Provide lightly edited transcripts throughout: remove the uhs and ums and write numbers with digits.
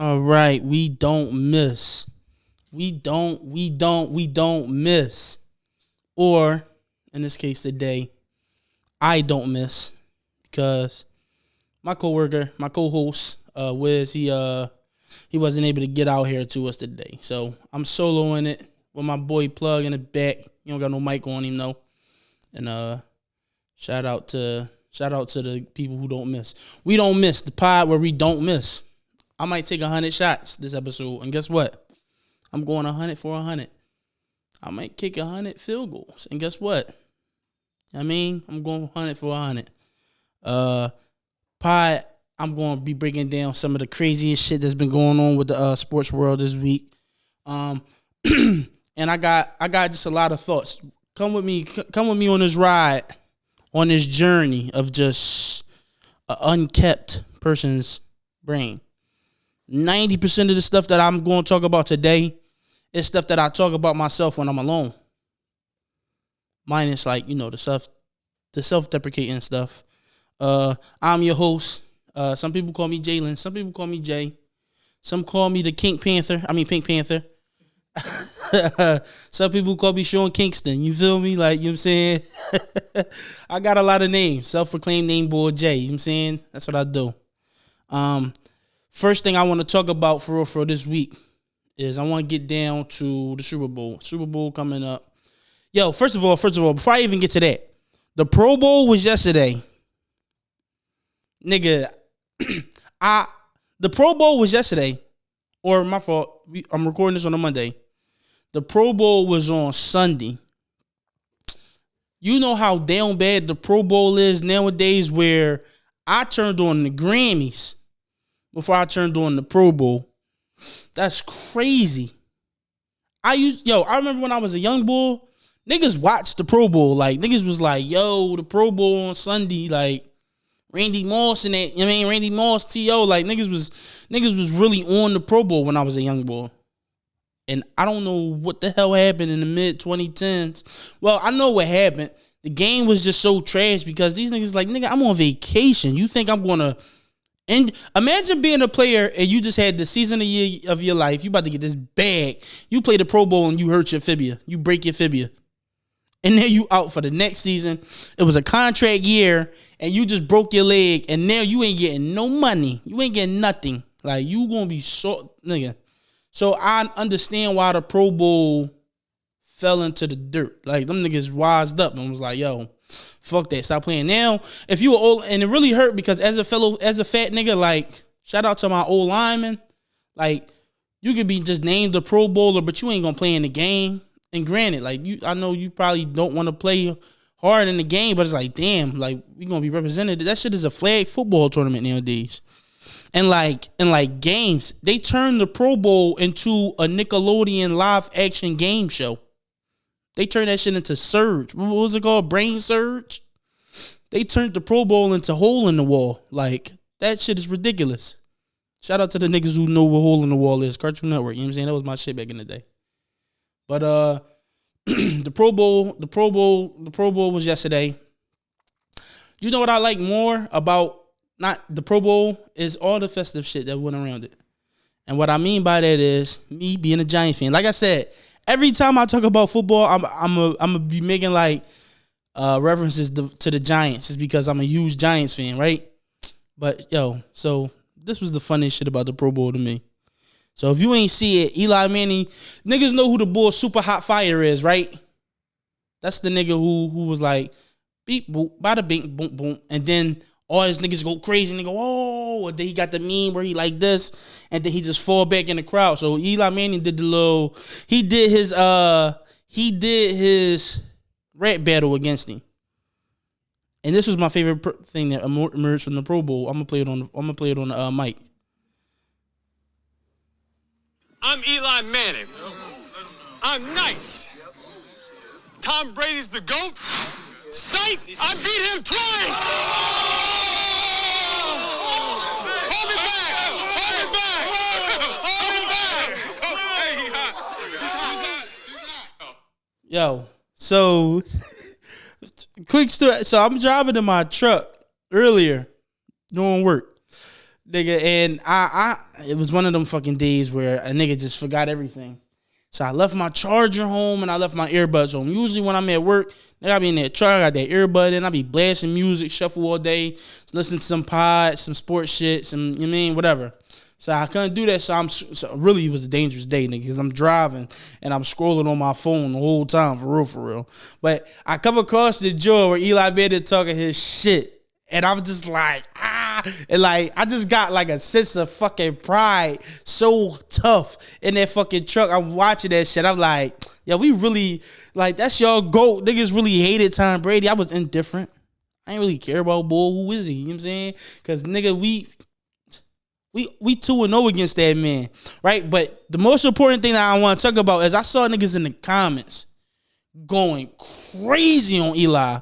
All right, we don't miss. We don't miss. Or in this case today, I don't miss because my coworker, my co-host, Wiz, he wasn't able to get out here to us today. So I'm soloing it with my boy Plug in the back. You don't got no mic on him though. And shout out to the people who don't miss. We don't miss the pod where we don't miss. I might take 100 shots this episode, and guess what? I'm going 100 for 100. I might kick 100 field goals, and guess what? I'm going 100 for 100. Pod, I'm going to be breaking down some of the craziest shit that's been going on with the sports world this week. And I got just a lot of thoughts. Come with me on this ride, on this journey of just an unkept person's brain. 90% of the stuff that I'm going to talk about today is stuff that I talk about myself when I'm alone. Minus the self-deprecating stuff. I'm your host. Some people call me Jalen. Some people call me Jay. Some call me the Pink Panther. Some people call me Sean Kingston. You feel me? You know what I'm saying? I got a lot of names. Self-proclaimed name boy Jay. You know what I'm saying? That's what I do. First thing I want to talk about for this week is I want to get down to the Super Bowl. Super Bowl coming up. Yo, first of all, before I even get to that, the Pro Bowl was yesterday. Nigga, the Pro Bowl was yesterday. Or my fault, I'm recording this on a Monday. The Pro Bowl was on Sunday. You know how damn bad the Pro Bowl is nowadays, where I turned on the Grammys before I turned on the Pro Bowl. That's crazy. I remember when I was a young boy, niggas watched the Pro Bowl. Niggas was like, yo, the Pro Bowl on Sunday, Randy Moss and that, Randy Moss, T.O., niggas was really on the Pro Bowl when I was a young boy. And I don't know what the hell happened in the mid-2010s. Well, I know what happened. The game was just so trash because these niggas nigga, I'm on vacation. You think I'm going to... And imagine being a player and you just had the season of your life. You about to get this bag. You play the Pro Bowl and you hurt your fibia. You break your fibia. And then you out for the next season. It was a contract year and you just broke your leg and now you ain't getting no money. You ain't getting nothing. You gonna be short, nigga. So I understand why the Pro Bowl fell into the dirt. Them niggas wised up and was like, yo, fuck that. Stop playing. Now, if you were old, and it really hurt because as a fat nigga, shout out to my old lineman. You could be just named the Pro Bowler, but you ain't gonna play in the game. And granted, I know you probably don't want to play hard in the game, but it's damn, we gonna be represented. That shit is a flag football tournament nowadays. And in games, they turned the Pro Bowl into a Nickelodeon live action game show. They turned that shit into Surge. What was it called? Brain Surge? They turned the Pro Bowl into Hole in the Wall. That shit is ridiculous. Shout out to the niggas who know what Hole in the Wall is. Cartoon Network. You know what I'm saying? That was my shit back in the day. But the Pro Bowl was yesterday. You know what I like more about not the Pro Bowl is all the festive shit that went around it. And what I mean by that is me being a Giants fan. Like I said, every time I talk about football, I'm gonna be making references to the Giants, just because I'm a huge Giants fan, right? But so this was the funniest shit about the Pro Bowl to me. So if you ain't see it, Eli Manning, niggas know who the boy Super Hot Fire is, right? That's the nigga who was beep boop, bada bing boom boom, and then all his niggas go crazy and they go, oh, and then he got the meme where he this, and then he just fall back in the crowd. So Eli Manning did he did his rap battle against him. And this was my favorite thing that emerged from the Pro Bowl. I'm gonna play it on the mic. I'm Eli Manning. I'm nice. Tom Brady's the GOAT. Sight, I beat him twice. Hold it back. Yo, so quick story. So I'm driving in my truck earlier doing work. nigga. And it was one of them fucking days where a nigga just forgot everything. So I left my charger home and I left my earbuds home. Usually when I'm at work, nigga, I be in that truck, I got that earbud in, I be blasting music, shuffle all day, listen to some pods, some sports shit, some, you know what I mean, whatever. So I couldn't do that. So really, it was a dangerous day, nigga, because I'm driving and I'm scrolling on my phone the whole time, for real. But I come across the joint where Eli Manning talking his shit. And I was just like, and like, I just got like a sense of fucking pride so tough in that fucking truck. I'm watching that shit. I'm like, yo, we really, like, that's your GOAT. Niggas really hated Tom Brady. I was indifferent. I ain't really care about, boy, who is he? You know what I'm saying? Because, nigga, we 2-0 against that man, right? But the most important thing that I want to talk about is I saw niggas in the comments going crazy on Eli.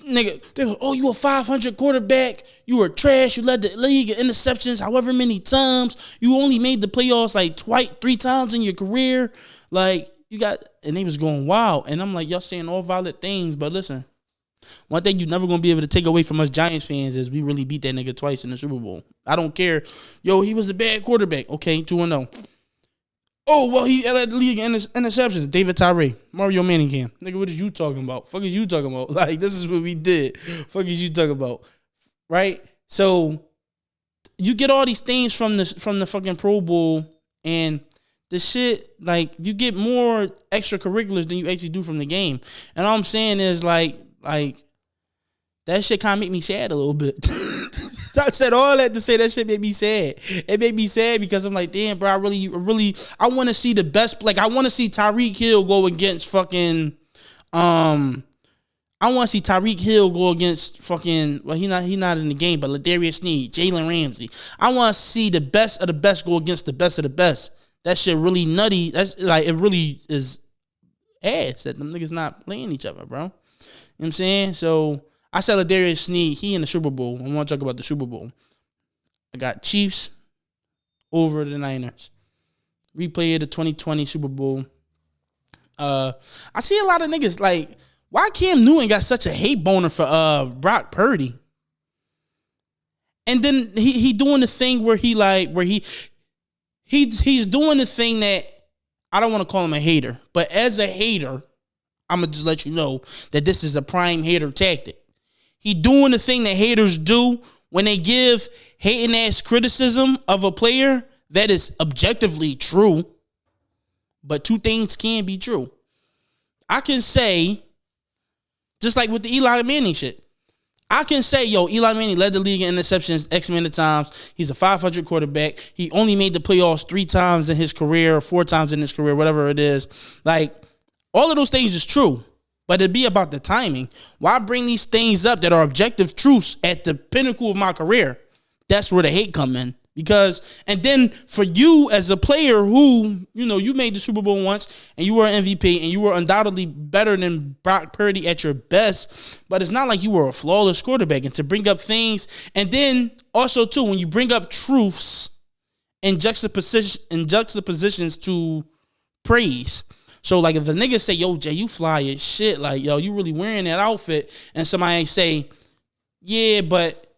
Nigga, they were, oh, you a 500 quarterback. You were trash. You led the league in interceptions however many times. You only made the playoffs like 3 times in your career. Like, you got, and they was going wild. And I'm like, y'all saying all valid things, but listen, one thing you're never going to be able to take away from us Giants fans is we really beat that nigga twice in the Super Bowl. I don't care. Yo, he was a bad quarterback. Okay, 2-0. Oh, well, he led the league in interceptions. David Tyree, Mario Manningham. Nigga, what is you talking about? Fuck is you talking about? Like, this is what we did. Fuck is you talking about? Right? So, you get all these things from the fucking Pro Bowl, and the shit, like, you get more extracurriculars than you actually do from the game. And all I'm saying is, like, that shit kind of make me sad a little bit. I said all that to say that shit made me sad. It made me sad because I'm like, damn, bro, I want to see the best. Like, I want to see Tyreek Hill go against fucking, I want to see Tyreek Hill go against fucking, well, he not in the game, but Ladarius Sneed, Jalen Ramsey. I want to see the best of the best go against the best of the best. That shit really nutty. That's like, it really is ass that them niggas not playing each other, bro. You know what I'm saying? So, I said Ladarius Sneed, he in the Super Bowl. I want to talk about the Super Bowl. I got Chiefs over the Niners. Replay of the 2020 Super Bowl. I see a lot of niggas like, why Cam Newton got such a hate boner for Brock Purdy? And then he doing the thing where he's doing the thing that, I don't want to call him a hater, but as a hater, I'm going to just let you know that this is a prime hater tactic. He doing the thing that haters do when they give hating ass criticism of a player that is objectively true. But 2 things can be true. I can say, just like with the Eli Manning shit, I can say, yo, Eli Manning led the league in interceptions X amount of times. He's a 500 quarterback. He only made the playoffs 3 times in his career, or 4 times in his career, whatever it is. Like, all of those things is true. But it'd be about the timing. Why bring these things up that are objective truths at the pinnacle of my career? That's where the hate come in. Because, and then for you as a player who, you know, you made the Super Bowl once and you were an MVP and you were undoubtedly better than Brock Purdy at your best, but it's not like you were a flawless quarterback. And to bring up things, and then also too, when you bring up truths in juxtapositions to praise. So, like, if a nigga say, yo, Jay, you fly as shit, like, yo, you really wearing that outfit, and somebody say, yeah, but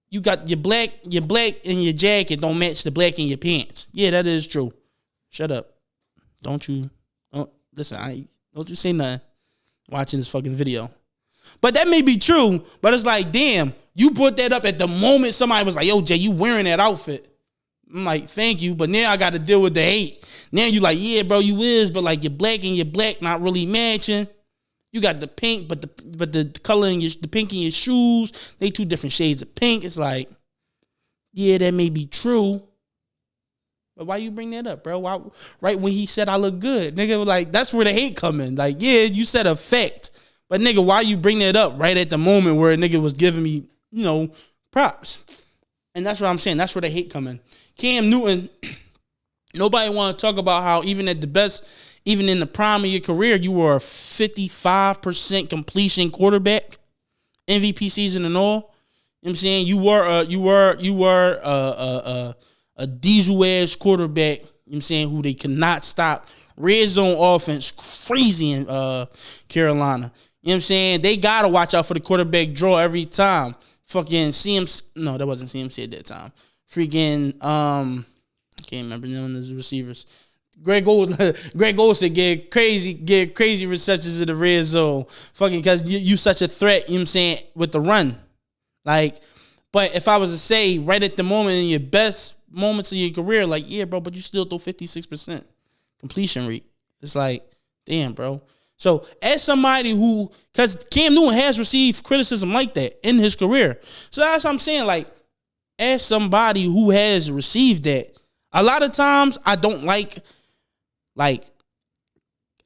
you got your black and your jacket don't match the black in your pants. Yeah, that is true. Shut up. Don't you say nothing watching this fucking video. But that may be true, but it's like, damn, you brought that up at the moment somebody was like, yo, Jay, you wearing that outfit. I'm like, thank you, but now I got to deal with the hate. Now you like, yeah, bro, you is, but like your black and your black not really matching. You got the pink, but the color in the pink in your shoes, they 2 different shades of pink. It's like, yeah, that may be true, but why you bring that up, bro? Why, right when he said I look good, nigga, like that's where the hate come in. Like, yeah, you said a fact, but nigga, why you bring that up right at the moment where a nigga was giving me, you know, props? And that's what I'm saying. That's where the hate come in. Cam Newton, nobody want to talk about how even at the best, even in the prime of your career, you were a 55% completion quarterback, MVP season and all. You know what I'm saying? You were a diesel ass quarterback, you know what I'm saying, who they cannot stop. Red zone offense, crazy in Carolina. You know what I'm saying? They got to watch out for the quarterback draw every time. Fucking CMC, no, that wasn't CMC at that time. freaking I can't remember none of the receivers. Greg Olsen get crazy receptions in the red zone. Fucking because you such a threat, you know what I'm saying, with the run. Like, but if I was to say right at the moment in your best moments of your career, like, yeah, bro, but you still throw 56% completion rate. It's like, damn, bro. So as somebody who, because Cam Newton has received criticism like that in his career. So that's what I'm saying. Like, as somebody who has received that, a lot of times I don't like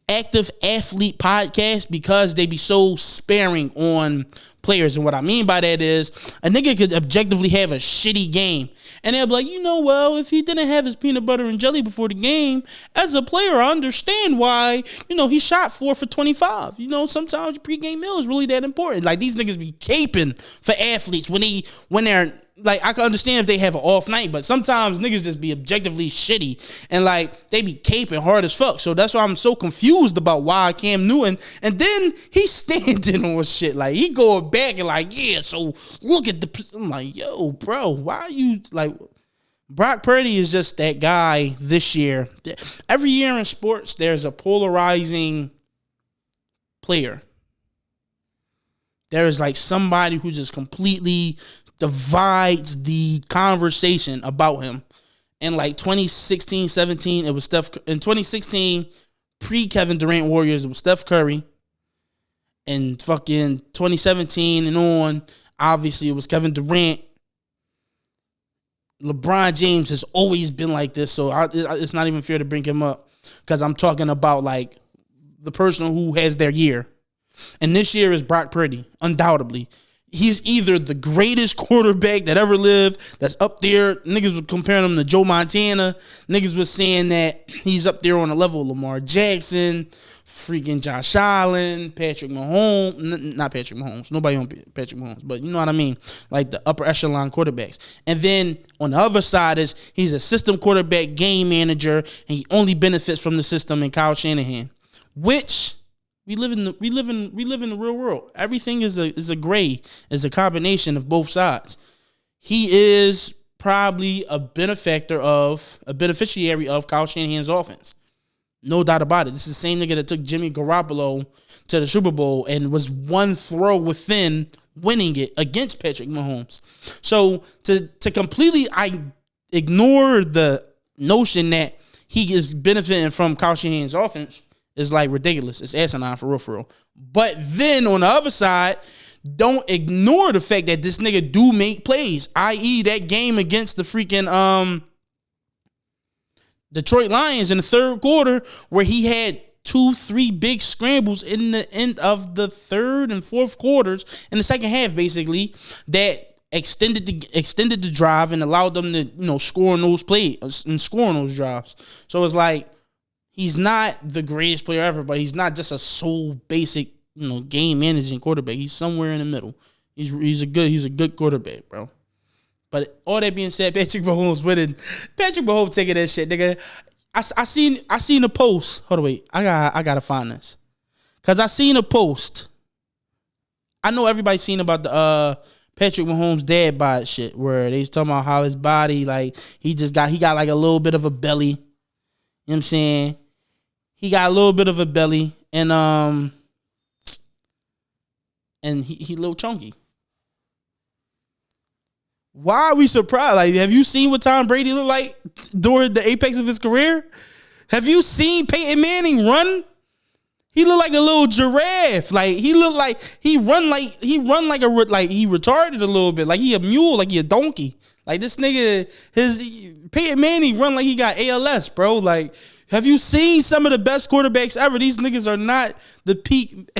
active athlete podcasts because they be so sparing on players. And what I mean by that is a nigga could objectively have a shitty game. And they'll be like, well, if he didn't have his peanut butter and jelly before the game, as a player, I understand why, he shot 4 for 25. Sometimes your pregame meal is really that important. Like, these niggas be caping for athletes when they're like, I can understand if they have an off night, but sometimes niggas just be objectively shitty and like they be caping hard as fuck. So that's why I'm so confused about why Cam Newton. And then he's standing on shit. Like, he going back and like, yeah, so look at I'm like, yo, bro, why are you like, Brock Purdy is just that guy this year. Every year in sports, there's a polarizing player. There is like somebody who just completely divides the conversation about him. In like 2016, 17, it was Steph. In 2016, pre-Kevin Durant Warriors, it was Steph Curry. In fucking 2017 and on, obviously it was Kevin Durant. LeBron James has always been like this, so it's not even fair to bring him up because I'm talking about like the person who has their year. And this year is Brock Purdy, undoubtedly. He's either the greatest quarterback that ever lived, that's up there. Niggas were comparing him to Joe Montana. Niggas was saying that he's up there on the level of Lamar Jackson, freaking Josh Allen, Patrick Mahomes. Not Patrick Mahomes. Nobody on Patrick Mahomes, but you know what I mean? Like the upper echelon quarterbacks. And then on the other side is he's a system quarterback, game manager, and he only benefits from the system in Kyle Shanahan, which... We live in the real world. Everything is a gray, is a combination of both sides. He is probably a beneficiary of Kyle Shanahan's offense. No doubt about it. This is the same nigga that took Jimmy Garoppolo to the Super Bowl and was one throw within winning it against Patrick Mahomes. So to completely ignore the notion that he is benefiting from Kyle Shanahan's offense is like ridiculous. It's asinine for real. But then on the other side, don't ignore the fact that this nigga do make plays, i.e. that game against the freaking Detroit Lions in the third quarter where he had 2-3 big scrambles in the end of the third and fourth quarters in the second half, basically, that extended the drive and allowed them to score on those plays and score on those drives. So it's like, he's not the greatest player ever, but he's not just a sole basic, game managing quarterback. He's somewhere in the middle. He's a good quarterback, bro. But all that being said, Patrick Mahomes winning. Patrick Mahomes taking that shit, nigga. I seen a post. Hold on, wait. I gotta find this. Cause I seen a post. I know everybody's seen about the Patrick Mahomes dad bod shit, where they was talking about how his body, like, he got like a little bit of a belly. You know what I'm saying? He got a little bit of a belly, and he a little chunky. Why are we surprised? Like, have you seen what Tom Brady looked like during the apex of his career? Have you seen Peyton Manning run? He looked like a little giraffe. Like, he looked like he retarded a little bit. Like, he a mule, like he a donkey. Like, this nigga, Peyton Manning run like he got ALS, bro. Like, have you seen some of the best quarterbacks ever? These niggas are not the peak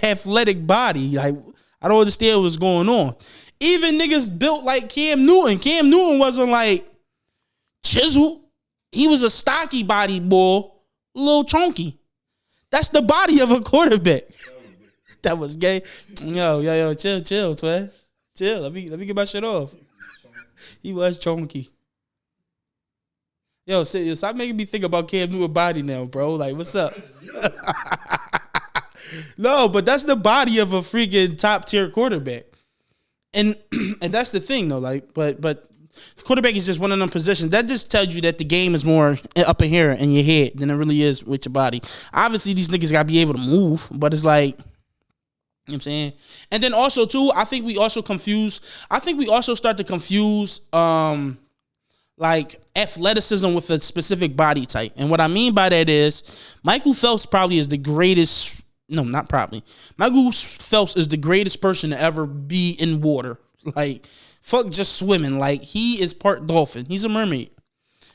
athletic body. Like, I don't understand what's going on. Even niggas built like Cam Newton. Cam Newton wasn't like chiseled. He was a stocky body boy, a little chunky. That's the body of a quarterback. That was gay. Yo, chill, twin. Chill. Let me get my shit off. He was chunky. Yo, stop making me think about Cam Newton's body now, bro. Like, what's up? No, but that's the body of a freaking top tier quarterback. And that's the thing though, like, but The quarterback is just one of them positions. That just tells you that the game is more up in here in your head than it really is with your body. Obviously, these niggas got to be able to move, but it's like, you know what I'm saying? And then also, too, I think we also start to confuse, like, athleticism with a specific body type. And what I mean by that is Michael Phelps probably is the greatest. No, not probably. Michael Phelps is the greatest person to ever be in water. Like, fuck just swimming. Like, he is part dolphin. He's a mermaid.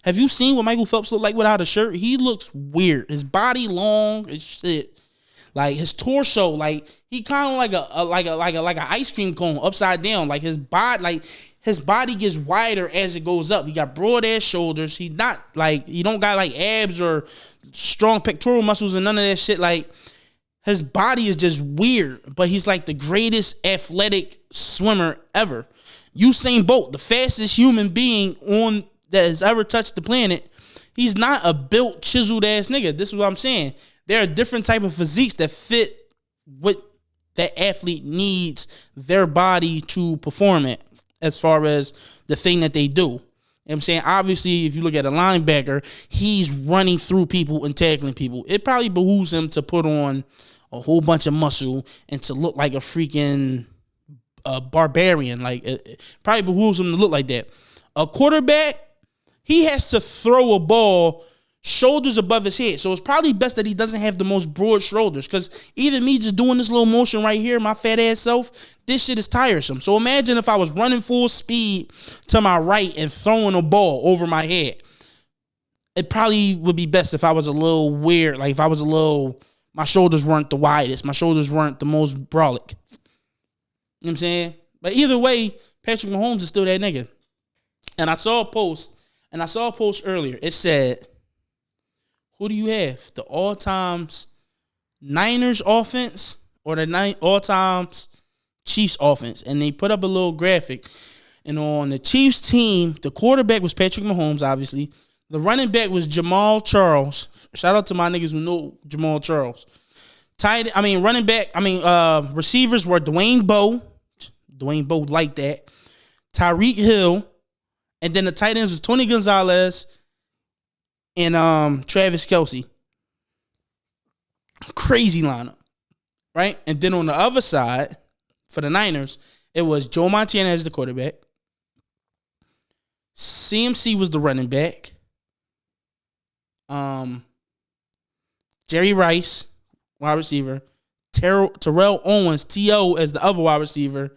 Have you seen what Michael Phelps look like without a shirt? He looks weird. His body long as shit. Like, his torso, like, he kind of like an ice cream cone upside down. Like, his body gets wider as it goes up. He got broad ass shoulders. He don't got like abs or strong pectoral muscles and none of that shit. Like, his body is just weird, but he's like the greatest athletic swimmer ever. Usain Bolt, the fastest human being that has ever touched the planet. He's not a built, chiseled ass nigga. This is what I'm saying. There are different type of physiques that fit what that athlete needs their body to perform at, as far as the thing that they do. You know what I'm saying? Obviously, if you look at a linebacker, he's running through people and tackling people. It probably behooves him to put on a whole bunch of muscle and to look like a freaking barbarian. Like, it probably behooves him to look like that. A quarterback, he has to throw a ball shoulders above his head. So it's probably best that he doesn't have the most broad shoulders, because even me just doing this little motion right here, my fat ass self, this shit is tiresome. So imagine if I was running full speed to my right and throwing a ball over my head. It probably would be best if I was a little weird. Like, if I was a little, my shoulders weren't the widest. My shoulders weren't the most brolic. You know what I'm saying? But either way, Patrick Mahomes is still that nigga. And I saw a post earlier. It said, who do you have? The all-time Niners offense or the all-time Chiefs offense? And they put up a little graphic. And on the Chiefs team, the quarterback was Patrick Mahomes, obviously. The running back was Jamal Charles. Shout out to my niggas who know Jamal Charles. Receivers were Dwayne Bowe. Dwayne Bowe like that. Tyreek Hill. And then the tight ends was Tony Gonzalez and Travis Kelce. Crazy lineup, right? And then on the other side, for the Niners, it was Joe Montana as the quarterback. CMC was the running back. Jerry Rice, wide receiver. Terrell Owens, T.O. as the other wide receiver.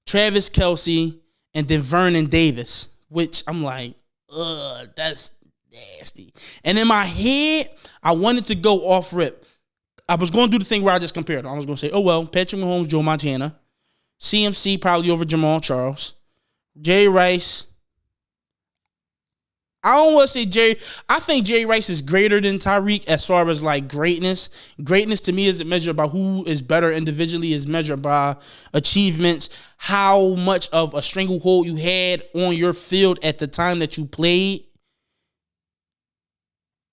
Travis Kelce, and then Vernon Davis, which I'm like, that's nasty. And in my head, I wanted to go off rip. I was going to do the thing where I just compared them. I was going to say, oh, well, Patrick Mahomes, Joe Montana. CMC probably over Jamal Charles. Jerry Rice. I don't want to say Jerry. I think Jerry Rice is greater than Tyreek as far as like greatness. Greatness to me isn't measured by who is better individually, is measured by achievements, how much of a stranglehold you had on your field at the time that you played,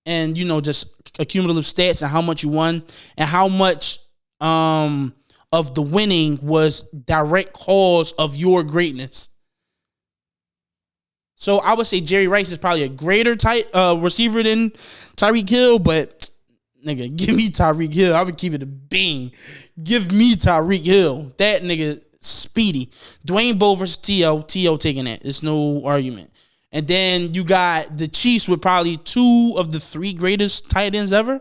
and, you know, just accumulative stats and how much you won and how much of the winning was direct cause of your greatness. So I would say Jerry Rice is probably a greater receiver than Tyreek Hill, but nigga, give me Tyreek Hill. I would keep it a bean. Give me Tyreek Hill. That nigga speedy. Dwayne Bowe versus T.O. T.O. taking that. There's no argument. And then you got the Chiefs with probably two of the three greatest tight ends ever.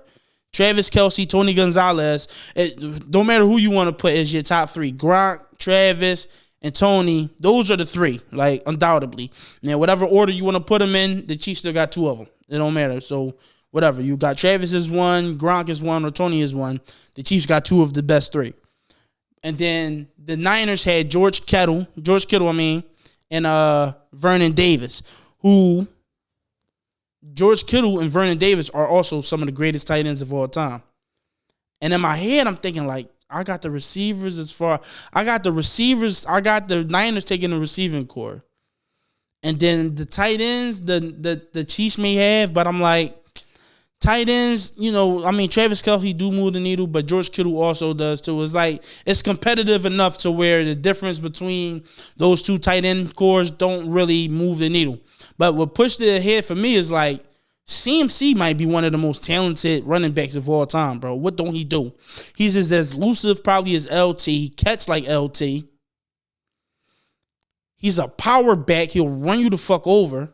Travis Kelce, Tony Gonzalez. It don't matter who you want to put as your top three. Gronk, Travis, and Tony, those are the three, like, undoubtedly. Now, whatever order you want to put them in, the Chiefs still got two of them. It don't matter. So, whatever. You got Travis is one, Gronk is one, or Tony is one. The Chiefs got two of the best three. And then the Niners had George Kittle, and Vernon Davis, who George Kittle and Vernon Davis are also some of the greatest tight ends of all time. And in my head, I'm thinking, like, I got the receivers I got the Niners taking the receiving core. And then the tight ends, the Chiefs may have, but I'm like, Tight ends, Travis Kelce do move the needle, but George Kittle also does too. It's like it's competitive enough to where the difference between those two tight end cores don't really move the needle. But what pushed it ahead for me is like CMC might be one of the most talented running backs of all time, bro. What don't he do? He's as elusive probably as LT. He catch like LT. He's a power back. He'll run you the fuck over.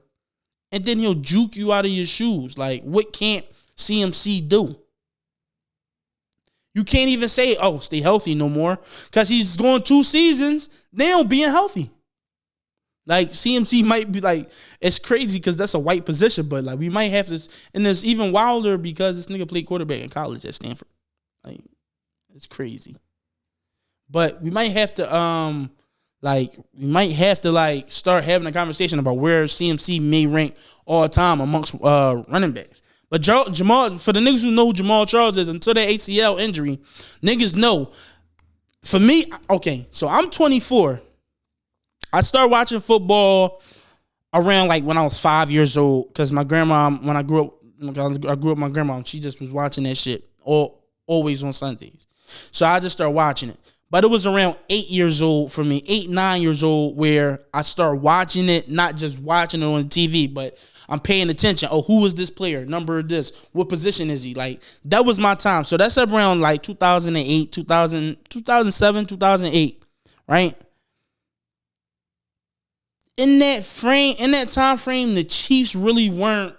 And then he'll juke you out of your shoes. Like, what can't CMC do? You can't even say, oh, stay healthy no more. Because he's going 2 seasons now being healthy. Like, CMC might be like, it's crazy because that's a white position. But, like, we might have to, and it's even wilder because this nigga played quarterback in college at Stanford. Like, it's crazy. But we might have to, start having a conversation about where CMC may rank all time amongst running backs. But Jamal, for the niggas who know who Jamal Charles is, until that ACL injury, niggas know. For me, okay, so I'm 24. I started watching football around like when I was 5 years old because my grandma, when I grew up with my grandma, she just was watching that shit always on Sundays. So I just started watching it. But it was around 8 years old for me, 8, 9 years old, where I started watching it, not just watching it on TV, but I'm paying attention. Oh, who is this player? Number of this? What position is he? Like, that was my time. So that's around like 2008, 2007, 2008, right? In that time frame, the Chiefs really weren't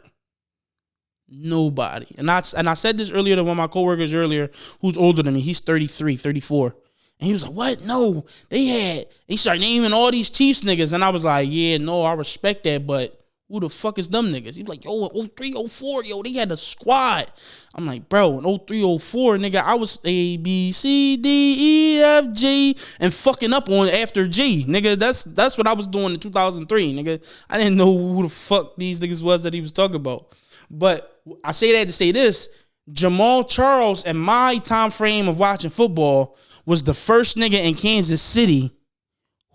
nobody. And I said this earlier to one of my coworkers earlier, who's older than me. He's 33, 34. And he was like, what? No, they started naming all these Chiefs niggas. And I was like, yeah, no, I respect that, but who the fuck is them niggas? He was like, yo, in 03, 04, yo, they had a squad. I'm like, bro, in 03, 04, nigga, I was A, B, C, D, E, F, G, and fucking up on after G. Nigga, that's what I was doing in 2003, nigga. I didn't know who the fuck these niggas was that he was talking about. But I say that to say this, Jamal Charles, in my time frame of watching football, was the first nigga in Kansas City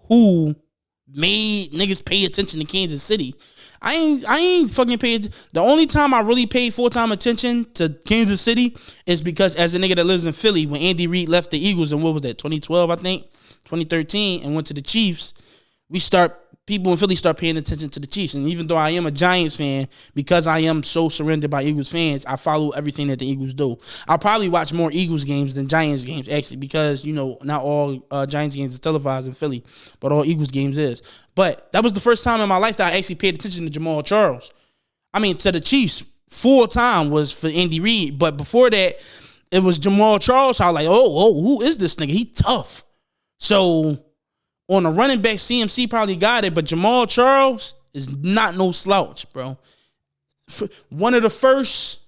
who made niggas pay attention to Kansas City. I ain't fucking paid. The only time I really paid full-time attention to Kansas City is because as a nigga that lives in Philly, when Andy Reid left the Eagles in, what was that, 2012, I think, 2013, and went to the Chiefs, people in Philly start paying attention to the Chiefs. And even though I am a Giants fan, because I am so surrounded by Eagles fans, I follow everything that the Eagles do. I'll probably watch more Eagles games than Giants games, actually, because, not all Giants games is televised in Philly, but all Eagles games is. But that was the first time in my life that I actually paid attention to Jamal Charles. I mean, to the Chiefs, full time was for Andy Reid. But before that, it was Jamal Charles. I was like, oh, who is this nigga? He tough. So on a running back, CMC probably got it, but Jamal Charles is not no slouch, bro. One of the first,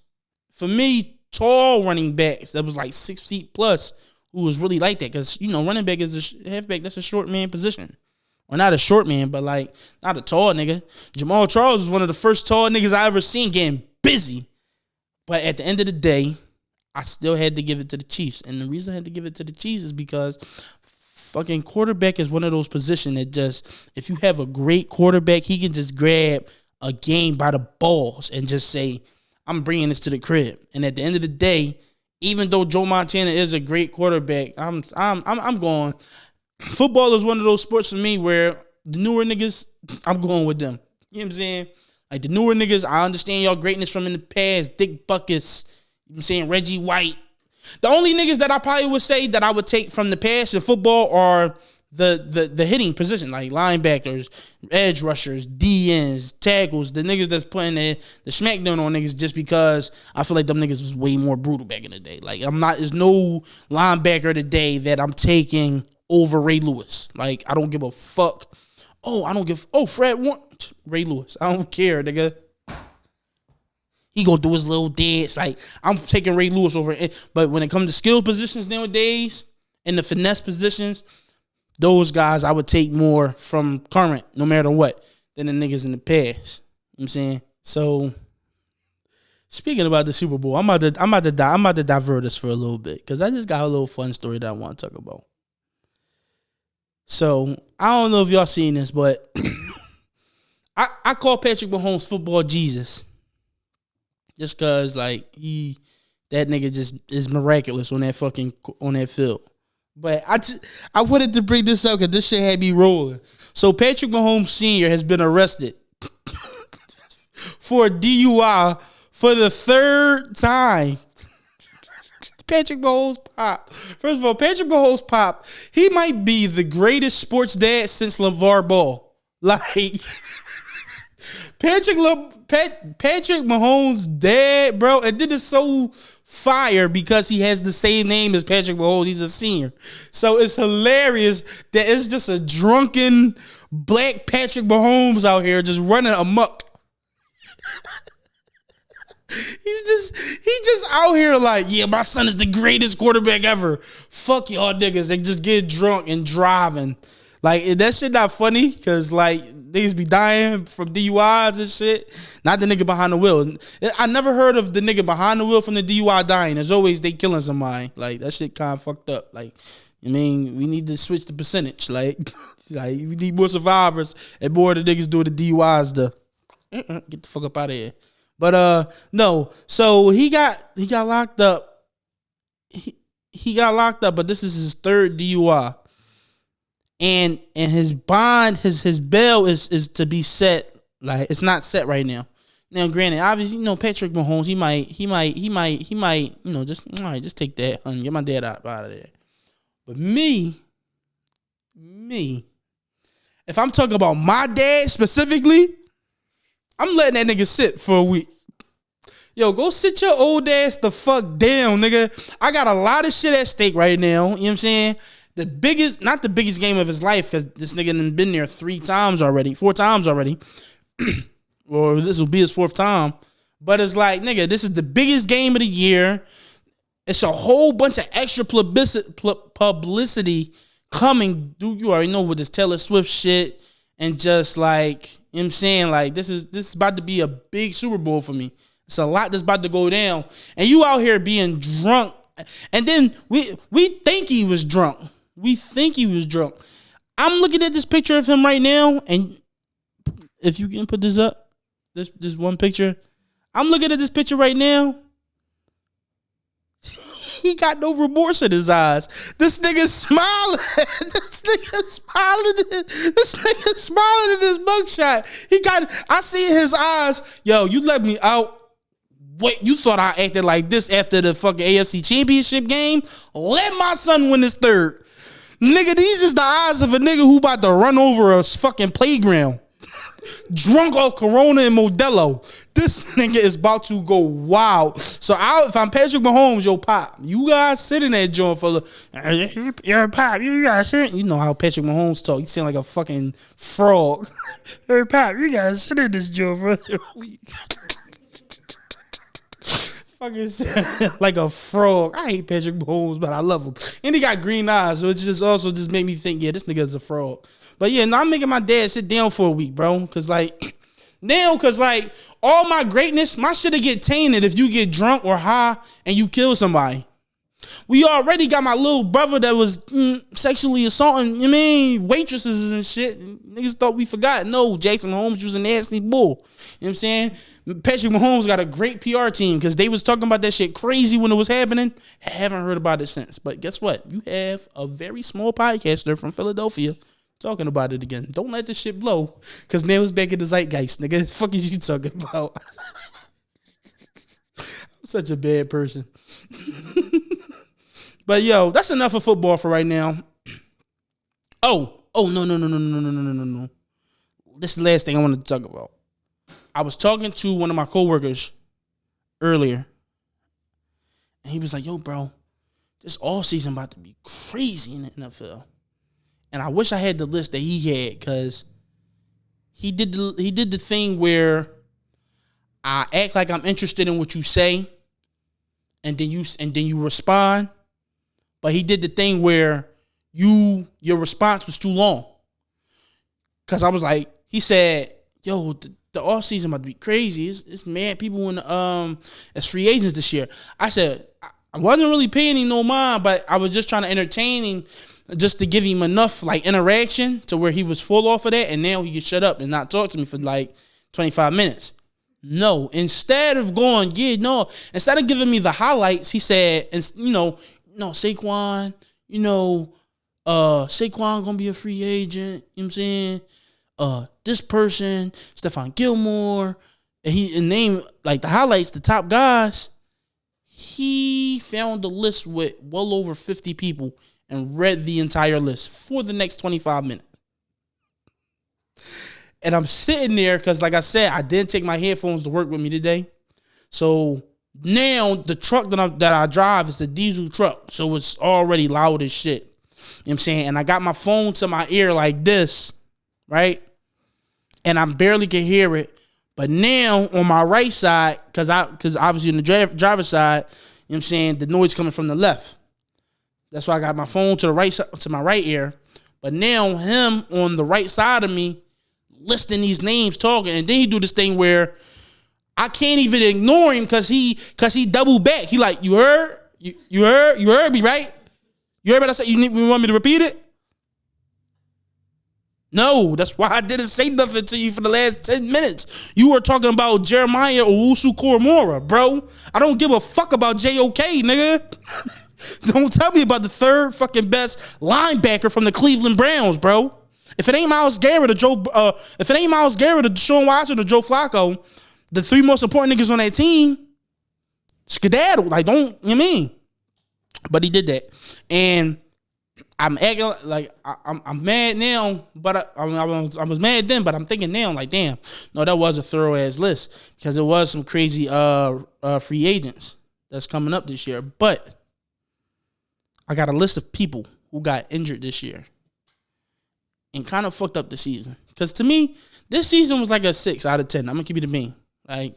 for me, tall running backs that was like 6 feet plus, who was really like that. Because, running back is a halfback. That's a short man position. Or not a short man, but like not a tall nigga. Jamal Charles was one of the first tall niggas I ever seen getting busy. But at the end of the day, I still had to give it to the Chiefs. And the reason I had to give it to the Chiefs is because fucking quarterback is one of those positions that just, if you have a great quarterback, he can just grab a game by the balls and just say, I'm bringing this to the crib. And at the end of the day, even though Joe Montana is a great quarterback, I'm going. Football is one of those sports for me where the newer niggas, I'm going with them. You know what I'm saying? Like the newer niggas, I understand y'all greatness from in the past. Dick Buckus, you know what I'm saying? Reggie White. The only niggas that I probably would say that I would take from the past in football are the hitting position, like linebackers, edge rushers, DNs, tackles, the niggas that's putting the smackdown on niggas just because I feel like them niggas was way more brutal back in the day. Like there's no linebacker today that I'm taking over Ray Lewis. Like, I don't give a fuck. Fred Warner, Ray Lewis. I don't care, nigga. He gonna do his little dance. Like, I'm taking Ray Lewis over. But when it comes to skill positions nowadays and the finesse positions, those guys I would take more from current, no matter what, than the niggas in the past. You know what I'm saying? So, speaking about the Super Bowl, I'm about to divert us for a little bit because I just got a little fun story that I want to talk about. So, I don't know if y'all seen this, but I call Patrick Mahomes football Jesus. just cause like that nigga just is miraculous on that field. But I wanted to bring this up because this shit had me rolling. So Patrick Mahomes Sr. has been arrested for a DUI for the third time. Patrick Mahomes' pop. First of all, Patrick Mahomes' pop, he might be the greatest sports dad since LeVar Ball. Like, Patrick Mahomes' dad, bro, and then it's so fire because he has the same name as Patrick Mahomes. He's a senior. So it's hilarious that it's just a drunken black Patrick Mahomes out here just running amok. He just out here like, yeah, my son is the greatest quarterback ever. Fuck y'all niggas. They just get drunk and driving. Like, that shit not funny because, like, niggas be dying from DUIs and shit. Not the nigga behind the wheel. I never heard of the nigga behind the wheel from the DUI dying. There's always they killing somebody. Like, that shit kind of fucked up. Like, I mean, we need to switch the percentage. Like we need more survivors and more of the niggas doing the DUIs. Get the fuck up out of here. But no, so he got locked up. He got locked up, but this is his third DUI. And his bond, his bail is to be set. Like, it's not set right now. Now, granted, obviously, Patrick Mahomes, he might, just all right, just take that and get my dad out of there. But me, if I'm talking about my dad specifically, I'm letting that nigga sit for a week. Yo, go sit your old ass the fuck down, nigga. I got a lot of shit at stake right now. You know what I'm saying? Not the biggest game of his life, because this nigga done been there 4 times already. Or this will be his 4th time. But it's like, nigga, this is the biggest game of the year. It's a whole bunch of extra publicity coming. Dude, you already know with this Taylor Swift shit. And just like, you know what I'm saying? Like, this is about to be a big Super Bowl for me. It's a lot that's about to go down. And you out here being drunk. And then we think he was drunk. I'm looking at this picture of him right now. And if you can put this up, this one picture. I'm looking at this picture right now. He got no remorse in his eyes. This nigga smiling. This nigga smiling in his mugshot. I see his eyes. Yo, you let me out. Wait, you thought I acted like this after the fucking AFC Championship game? Let my son win his third. Nigga, these is the eyes of a nigga who about to run over a fucking playground. Drunk off Corona and Modelo. This nigga is about to go wild. So if I'm Patrick Mahomes, yo, Pop, you guys sit in that joint for the, yo, Pop, you guys sit. You know how Patrick Mahomes talk. He sound like a fucking frog. Hey, Pop, you guys sit in this joint for fucking like a frog. I hate Patrick Mahomes, but I love him. And he got green eyes, so it just made me think, yeah, this nigga is a fraud. But yeah, I'm making my dad sit down for a week, bro. Cause like all my greatness, my shit'll get tainted if you get drunk or high and you kill somebody. We already got my little brother that was sexually assaulting, waitresses and shit. Niggas thought we forgot. No, Jackson Mahomes was a nasty bull. You know what I'm saying? Patrick Mahomes got a great PR team because they was talking about that shit crazy when it was happening. Haven't heard about it since. But guess what? You have a very small podcaster from Philadelphia talking about it again. Don't let this shit blow, because now it's back in the zeitgeist, nigga. What the fuck is you talking about? I'm such a bad person. But yo, that's enough of football for right now. No. This is the last thing I wanted to talk about. I was talking to one of my coworkers earlier, and he was like, yo, bro, this all season about to be crazy in the NFL. And I wish I had the list that he had, because he did the thing where I act like I'm interested in what you say, and then you respond. But he did the thing where your response was too long. Cause I was like, he said, yo, the off season about to be crazy. It's mad people as free agents this year. I said, I wasn't really paying him no mind, but I was just trying to entertain him, just to give him enough like interaction to where he was full off of that, and now he could shut up and not talk to me for like 25 minutes. No, instead of going, instead of giving me the highlights, he said, and Saquon, Saquon gonna be a free agent. You know what I'm saying? This person, Stephon Gilmore, and name like the highlights, the top guys. He found a list with well over 50 people and read the entire list for the next 25 minutes. And I'm sitting there because, like I said, I didn't take my headphones to work with me today. So now the truck that I drive is a diesel truck. So it's already loud as shit. You know what I'm saying? And I got my phone to my ear like this, right? And I barely can hear it. But now on my right side, because obviously on the driver's side, you know what I'm saying, the noise coming from the left. That's why I got my phone to my right ear. But now him on the right side of me, listing these names, talking, and then he do this thing where I can't even ignore him because he double back. He like, you heard me, right? You heard what I said? You want me to repeat it? No, that's why I didn't say nothing to you for the last 10 minutes. You were talking about Jeremiah Owusu-Koramoah, bro. I don't give a fuck about JOK, nigga. Don't tell me about the third fucking best linebacker from the Cleveland Browns, bro. If it ain't Myles Garrett or Deshaun Watson or Joe Flacco, the three most important niggas on that team, skedaddle. Like, don't, you know what I mean? But he did that. And I'm acting like I'm mad now, but I was mad then, but I'm thinking now, like, damn, no, that was a thorough ass list because it was some crazy free agents that's coming up this year. But I got a list of people who got injured this year and kind of fucked up the season. Because to me, this season was like a 6 out of 10. I'm gonna keep it a bean. Like, you know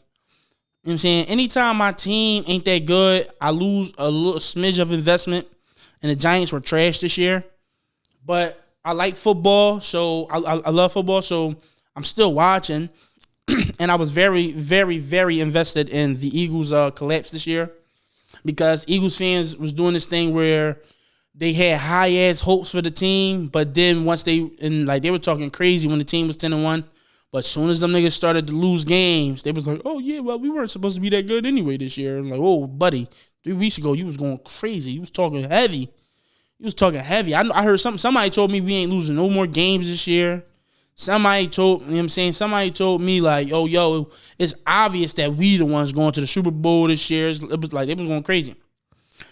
what I'm saying? Anytime my team ain't that good, I lose a little smidge of investment. And the Giants were trash this year. But I like football, so I love football, so I'm still watching. And I was very, very, very invested in the Eagles' collapse this year. Because Eagles fans was doing this thing where they had high-ass hopes for the team, but then once they were talking crazy when the team was 10-1. But as soon as them niggas started to lose games, they was like, oh, yeah, well, we weren't supposed to be that good anyway this year. I'm like, oh, buddy, 3 weeks ago, you was going crazy. You was talking heavy. I heard somebody told me we ain't losing no more games this year. Somebody told, you know what I'm saying? Somebody told me like, oh, yo, it's obvious that we the ones going to the Super Bowl this year. It was like, they was going crazy.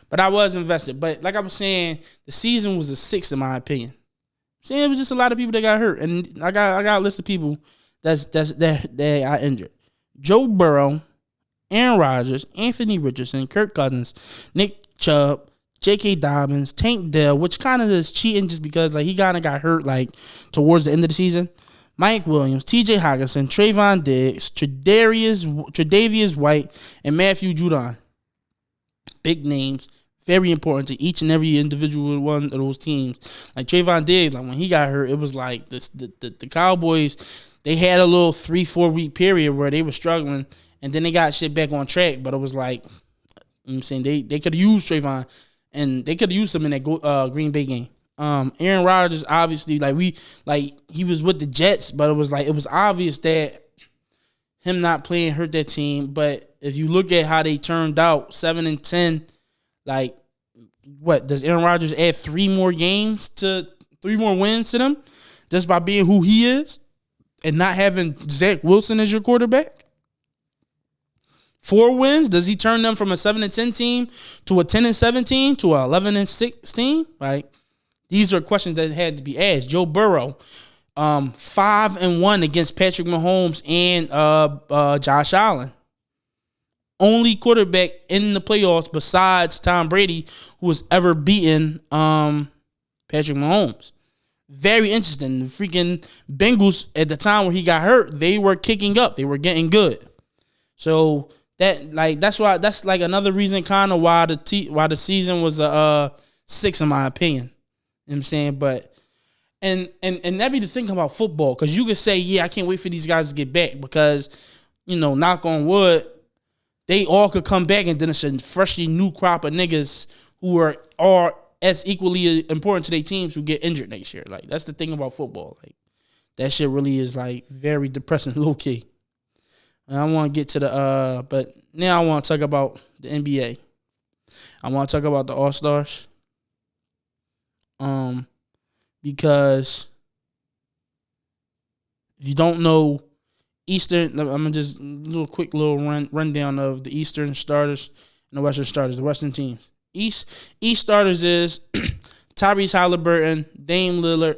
But I was invested. But like I was saying, the season was a 6 in my opinion. Saying it was just a lot of people that got hurt. And I got a list of people that I injured. Joe Burrow, Aaron Rodgers, Anthony Richardson, Kirk Cousins, Nick Chubb, J.K. Dobbins, Tank Dell, which kind of is cheating just because like he kind of got hurt like towards the end of the season. Mike Williams, T.J. Hockenson, Trayvon Diggs, Tre'Davious White, and Matthew Judon. Big names, very important to each and every individual one of those teams. Like Trayvon Diggs, like when he got hurt, it was like the Cowboys. They had a little 3-4 week period where they were struggling, and then they got shit back on track. But it was like, you know what I'm saying, they could have used Trayvon, and they could have used him in that Green Bay game. Aaron Rodgers, obviously, he was with the Jets, but it was obvious that him not playing hurt that team. But if you look at how they turned out, 7-10, like, what does Aaron Rodgers add 3 more wins to them just by being who he is and not having Zach Wilson as your quarterback? 4 wins? Does he turn them from a 7-10 team to a 10-7 team to a 11-6 team? Right? These are questions that had to be asked. Joe Burrow, 5-1 against Patrick Mahomes and Josh Allen. Only quarterback in the playoffs besides Tom Brady who has ever beaten Patrick Mahomes. Very interesting. The freaking Bengals at the time when he got hurt, they were kicking up. They were getting good. So that's another reason kind of why the season was a 6 in my opinion. You know what I'm saying? But and that be the thing about football, because you could say, yeah, I can't wait for these guys to get back because, knock on wood, they all could come back and then it's a freshly new crop of niggas who are as equally important to their teams who get injured next year. Like, that's the thing about football. Like, that shit really is like very depressing, low key. And I want to get to the but now I want to talk about the NBA. I want to talk about the All-Stars. Because if you don't know Eastern, I'm gonna just do a quick little rundown of the Eastern starters and the Western starters, the Western teams. East starters is Tyrese Halliburton, Dame Lillard,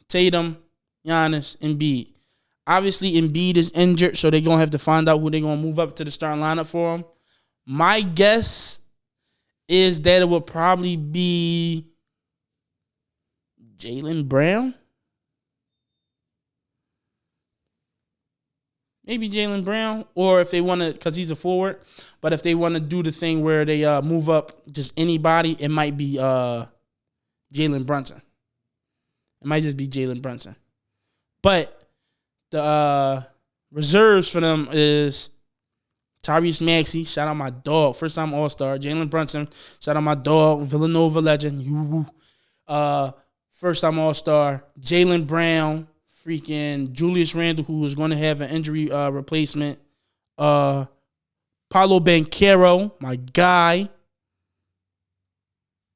Tatum, Giannis, Embiid. Obviously, Embiid is injured, so they're gonna have to find out who they're gonna move up to the starting lineup for him. My guess is that it will probably be Jaylen Brown. Maybe Jaylen Brown. Or if they want to, because he's a forward, but if they want to do the thing where they move up just anybody, it might be Jalen Brunson. It might just be Jalen Brunson. But the reserves for them is Tyrese Maxey, shout out my dog, first time All-Star. Jalen Brunson, shout out my dog, Villanova legend. First time All-Star. Jaylen Brown, freaking Julius Randle, who is going to have an injury replacement. Paolo Banchero, my guy.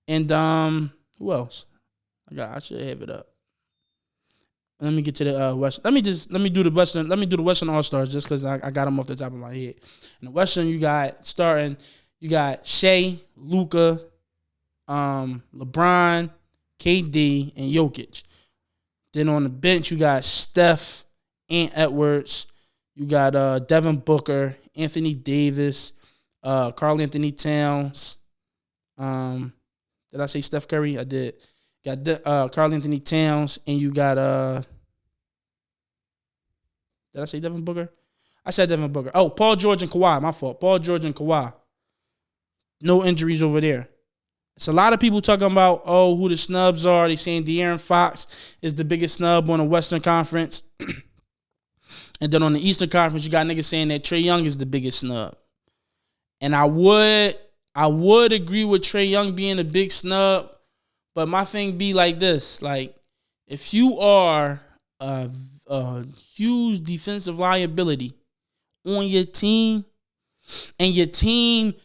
And who else? I should have it up. Let me get to the Western. Let me do the Western. Let me do the Western All-Stars just because I got them off the top of my head. In the Western, you got Shea, Luka, LeBron, KD, and Jokic. Then on the bench, you got Steph, Ant Edwards. You got Devin Booker, Anthony Davis, Karl Anthony Towns. Did I say Steph Curry? I did. Got Karl Anthony Towns, and you got did I say Devin Booker? I said Devin Booker. Oh, Paul George and Kawhi. My fault. Paul George and Kawhi. No injuries over there. It's a lot of people talking about, who the snubs are. They saying De'Aaron Fox is the biggest snub on the Western Conference. And then on the Eastern Conference, you got niggas saying that Trae Young is the biggest snub. And I would agree with Trae Young being a big snub. But my thing be like this. Like, if you are a huge defensive liability on your team, and your team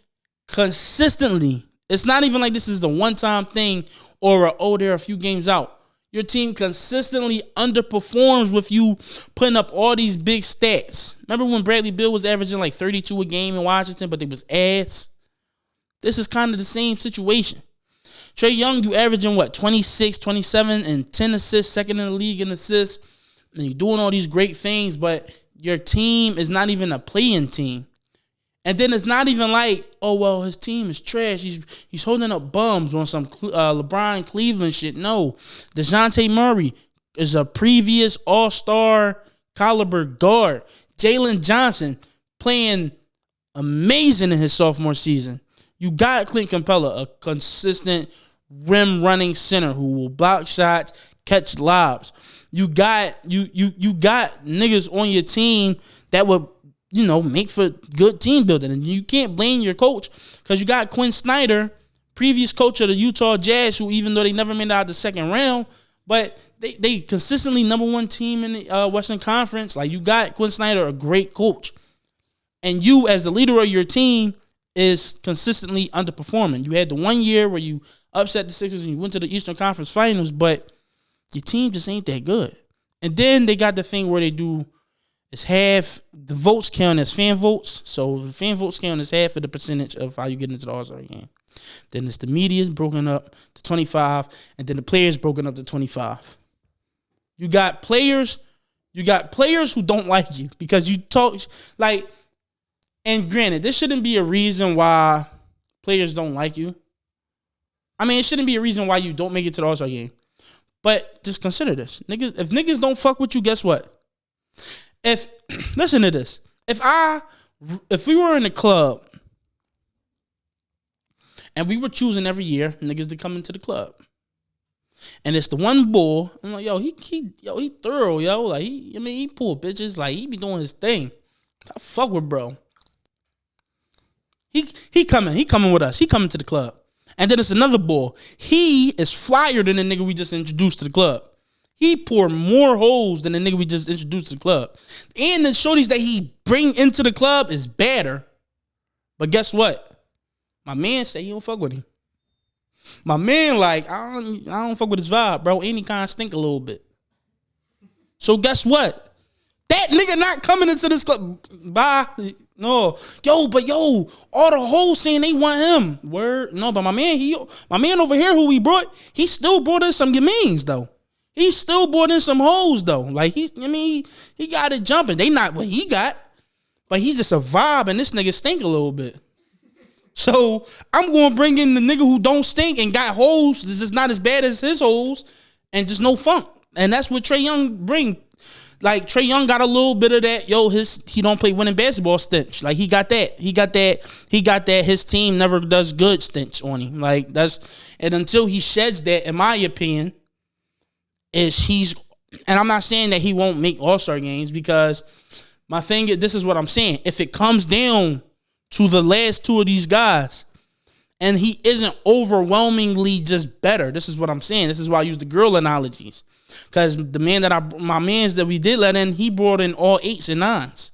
consistently, it's not even like this is the one-time thing or they're a few games out. Your team consistently underperforms with you putting up all these big stats. Remember when Bradley Beal was averaging like 32 a game in Washington, but they was ass? This is kind of the same situation. Trae Young, you averaging 26, 27, and 10 assists, second in the league in assists. And you're doing all these great things, but your team is not even a playing team. And then it's not even like, his team is trash. He's holding up bums on some LeBron Cleveland shit. No. DeJounte Murray is a previous all-star caliber guard. Jalen Johnson playing amazing in his sophomore season. You got Clint Capella, a consistent rim-running center who will block shots, catch lobs. You got niggas on your team that would, make for good team building. And you can't blame your coach because you got Quinn Snyder, previous coach of the Utah Jazz, who even though they never made it out the second round, but they consistently number one team in the Western Conference. Like, you got Quinn Snyder, a great coach. And you, as the leader of your team, is consistently underperforming. You had the 1 year where you upset the Sixers and you went to the Eastern Conference Finals, but your team just ain't that good. And then they got the thing where they do is half the votes count as fan votes. So the fan votes count as half of the percentage of how you get into the All-Star game. Then it's the media broken up to 25, and then the players broken up to 25. You got players who don't like you because you talk like. And granted, this shouldn't be a reason why players don't like you. I mean, it shouldn't be a reason why you don't make it to the All-Star game. But just consider this. Niggas, if niggas don't fuck with you, guess what? Listen to this. If we were in a club and we were choosing every year niggas to come into the club, and it's the one bull, I'm like, he thorough, yo. Like, he pull bitches. Like, he be doing his thing. I fuck with bro. He coming with us. He coming to the club. And then it's another bull. He is flyer than the nigga we just introduced to the club. He pour more holes than the nigga we just introduced to the club. And the shorties that he bring into the club is better. But guess what? My man say he don't fuck with him. My man like, I don't fuck with his vibe, bro. And he kind of stink a little bit. So guess what? That nigga not coming into this club. Bye. No. Yo, all the hoes saying they want him. Word. No, but my man over here who we brought, he still brought in some gamins though. He still brought in some hoes though. Like he got it jumping. They not what he got, but he just a vibe, and this nigga stink a little bit. So I'm gonna bring in the nigga who don't stink and got hoes. This is not as bad as his hoes, and just no funk. And that's what Trae Young bring. Like Trae Young got a little bit of that. Yo, he don't play winning basketball stench. Like he got that. He got that. His team never does good stench on him. Like and until he sheds that, in my opinion, and I'm not saying that he won't make All-Star games, because my thing is, this is what I'm saying. If it comes down to the last two of these guys, and he isn't overwhelmingly just better, this is what I'm saying. This is why I use the girl analogies. Because my mans that we did let in, he brought in all 8s and 9s.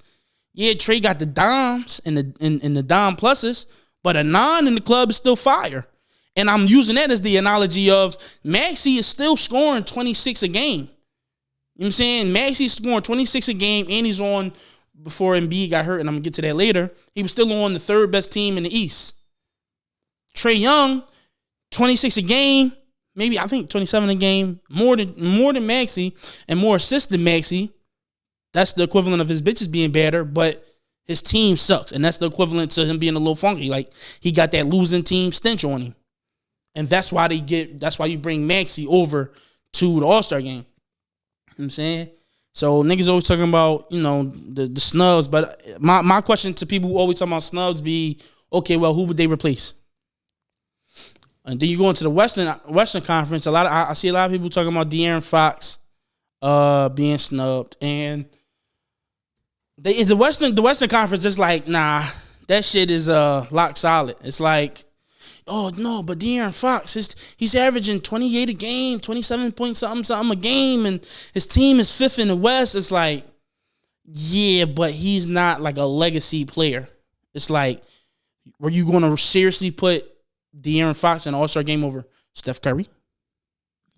Yeah, Trae got the dimes and the dime pluses, but a 9 in the club is still fire. And I'm using that as the analogy of Maxey is still scoring 26 a game. You know what I'm saying? Maxey's scoring 26 a game, and he's on, before Embiid got hurt, and I'm going to get to that later, he was still on the third best team in the East. Trae Young, 26 a game, maybe I think 27 a game, more than Maxey, and more assists than Maxey. That's the equivalent of his bitches being better, but his team sucks, and that's the equivalent to him being a little funky. Like, he got that losing team stench on him. And that's why you bring Maxey over to the All-Star game. You know what I'm saying? So niggas always talking about, the snubs, but my question to people who always talk about snubs be, okay, well, who would they replace? And then you go into the Western Conference. I see a lot of people talking about De'Aaron Fox being snubbed, and the Western Conference is like, nah, that shit is lock solid. It's like, oh no, but De'Aaron Fox, he's averaging 28 a game, 27 point something a game, and his team is 5th in the West. It's like, yeah, but he's not like a legacy player. It's like, were you going to seriously put De'Aaron Fox in an All-Star game over Steph Curry?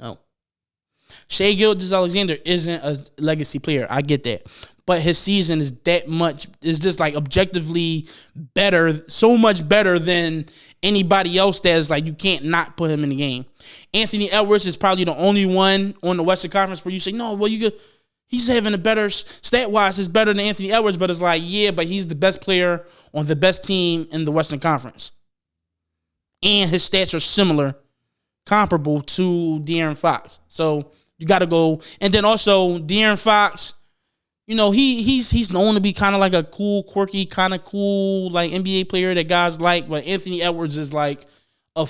No. Shai Gilgeous-Alexander isn't a legacy player. I get that. But his season is just like objectively better, so much better than anybody else that is like, you can't not put him in the game. Anthony Edwards is probably the only one on the Western Conference where you say, no, well, he's having a better, stat-wise, is better than Anthony Edwards, but it's like, yeah, but he's the best player on the best team in the Western Conference. And his stats are similar, comparable to De'Aaron Fox. So you got to go. And then also De'Aaron Fox, he's known to be kind of like a cool, quirky, kind of cool, like NBA player that guys like. But Anthony Edwards is like a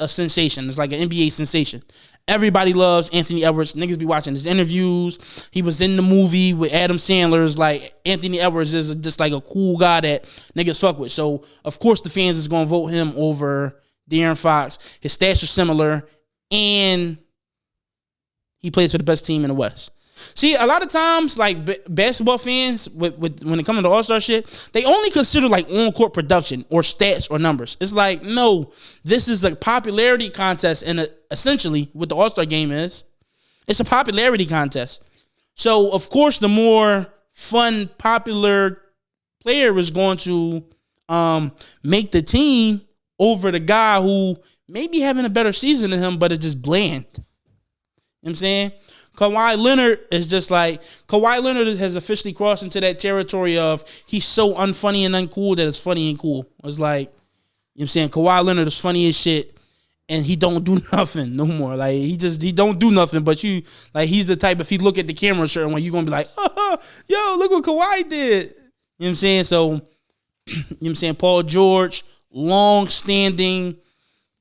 sensation. It's like an NBA sensation. Everybody loves Anthony Edwards. Niggas be watching his interviews. He was in the movie with Adam Sandler. It's like Anthony Edwards is just like a cool guy that niggas fuck with. So of course the fans is gonna vote him over De'Aaron Fox. His stats are similar, and he plays for the best team in the West. See, a lot of times, like basketball fans, when it comes to All-Star shit, they only consider like on-court production or stats or numbers. It's like, no, this is a popularity contest, and essentially what the All-Star game is, it's a popularity contest. So, of course, the more fun, popular player is going to make the team over the guy who may be having a better season than him, but it's just bland. You know what I'm saying? Kawhi Leonard is just like, Kawhi Leonard has officially crossed into that territory of he's so unfunny and uncool that it's funny and cool. It's like, you know what I'm saying? Kawhi Leonard is funny as shit, and he don't do nothing no more. Like, he don't do nothing, but he's the type, if he look at the camera a certain way, you're going to be like, oh, yo, look what Kawhi did. You know what I'm saying? So, you know what I'm saying? Paul George, long-standing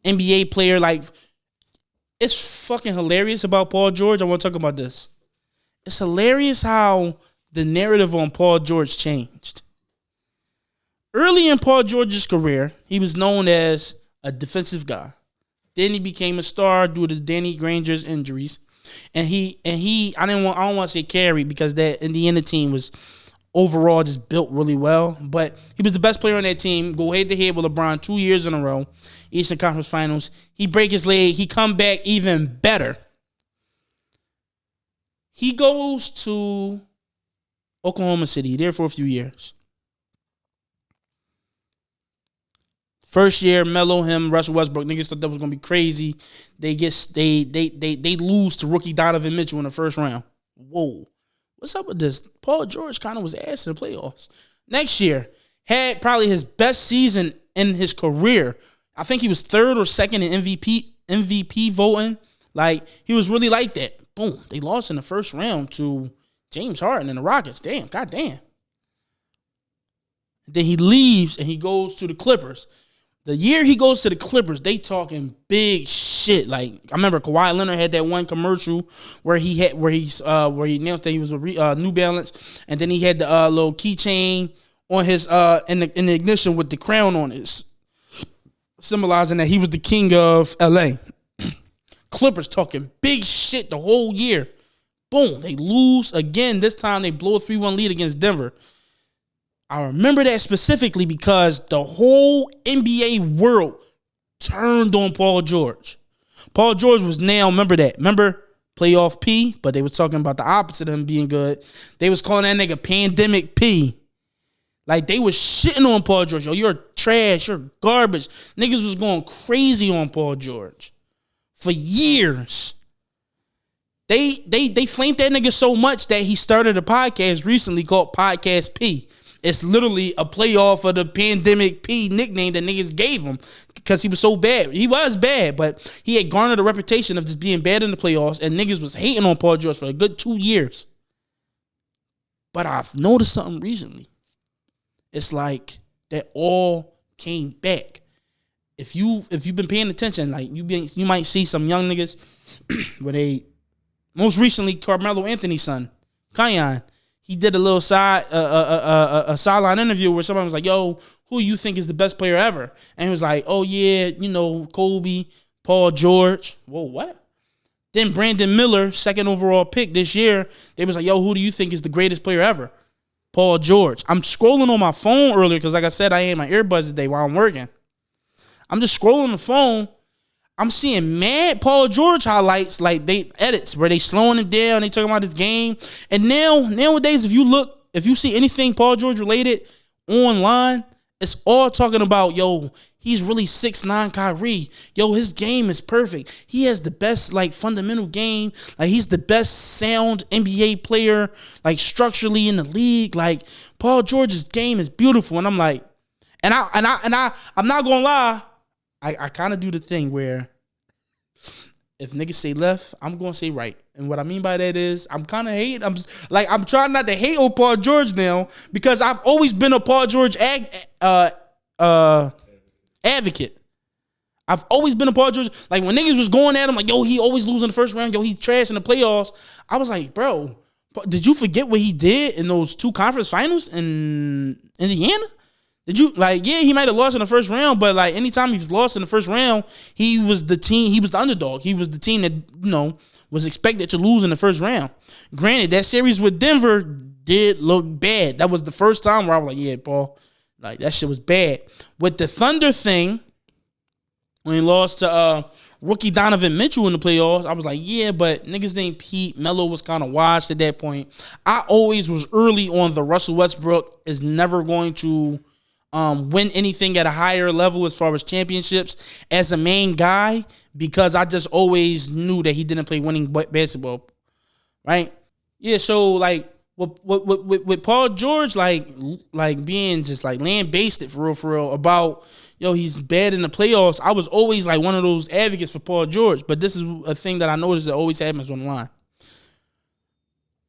NBA player, like, it's fucking hilarious about Paul George. I want to talk about this. It's hilarious how the narrative on Paul George changed. Early in Paul George's career, he was known as a defensive guy. Then he became a star due to Danny Granger's injuries. And I don't want to say carried because that Indiana team was overall just built really well. But he was the best player on that team. Go head to head with LeBron 2 years in a row. Eastern Conference Finals. He break his leg. He come back even better. He goes to Oklahoma City, there for a few years. First year, Melo, him, Russell Westbrook, niggas thought that was gonna be crazy. They lose to rookie Donovan Mitchell in the first round. Whoa, what's up with this? Paul George kind of was ass in the playoffs. Next year, had probably his best season in his career. I think he was third or second in MVP voting. Like, he was really like that. Boom, they lost in the first round to James Harden and the Rockets. Damn, goddamn. Then he leaves and he goes to the Clippers. The year he goes to the Clippers, they talking big shit. Like, I remember Kawhi Leonard had that one commercial where he announced that he was a New Balance, and then he had the little keychain on his in the ignition with the crown on it, symbolizing that he was the king of LA. Clippers talking big shit the whole year. Boom, they lose again. This time they blow a 3-1 lead against Denver. I remember that specifically because the whole NBA world turned on Paul George. Paul George was now, remember playoff P, but they was talking about the opposite of him being good. They was calling that nigga Pandemic P. Like, they was shitting on Paul George. Yo, you're trash, you're garbage. Niggas was going crazy on Paul George for years. They flamed that nigga so much that he started a podcast recently called Podcast P. It's literally a playoff of the Pandemic P nickname that niggas gave him because he was so bad. He was bad, but he had garnered a reputation of just being bad in the playoffs, and niggas was hating on Paul George for a good 2 years. But I've noticed something recently. It's like that all came back. If you've been paying attention, like you might see some young niggas where they, most recently Carmelo Anthony's son, Kion, he did a little a sideline interview where somebody was like, yo, who you think is the best player ever? And he was like, oh yeah, Kobe, Paul George. Whoa, what? Then Brandon Miller, second overall pick this year, they was like, yo, who do you think is the greatest player ever? Paul George. I'm scrolling on my phone earlier because, like I said, I had my earbuds today while I'm working. I'm just scrolling the phone. I'm seeing mad Paul George highlights, like they edits where they slowing him down, they talking about his game. And nowadays, if you see anything Paul George related online, it's all talking about, yo, he's really 6'9" Kyrie. Yo, his game is perfect. He has the best, like, fundamental game. Like, he's the best sound NBA player, like, structurally in the league. Like, Paul George's game is beautiful. And I'm like, I'm not gonna lie. I kind of do the thing where if niggas say left, I'm going to say right. And what I mean by that is I'm kind of hate. I'm trying not to hate on Paul George now because I've always been a Paul George advocate. I've always been a Paul George. Like, when niggas was going at him, like, yo, he always losing the first round. Yo, he's trash in the playoffs. I was like, bro, did you forget what he did in those 2 conference finals in Indiana? Did you, like, yeah, he might have lost in the first round, but, like, anytime he's lost in the first round, he was the underdog. He was the team that, was expected to lose in the first round. Granted, that series with Denver did look bad. That was the first time where I was like, yeah, Paul, like, that shit was bad. With the Thunder thing, when he lost to rookie Donovan Mitchell in the playoffs, I was like, yeah, but niggas named Pete, Melo was kind of washed at that point. I always was early on the Russell Westbrook is never going to win anything at a higher level as far as championships as a main guy because I just always knew that he didn't play winning basketball, right? Yeah, so like with Paul George, like being just like lamb-basted for real about, yo, he's bad in the playoffs. I was always like one of those advocates for Paul George, but this is a thing that I noticed that always happens online.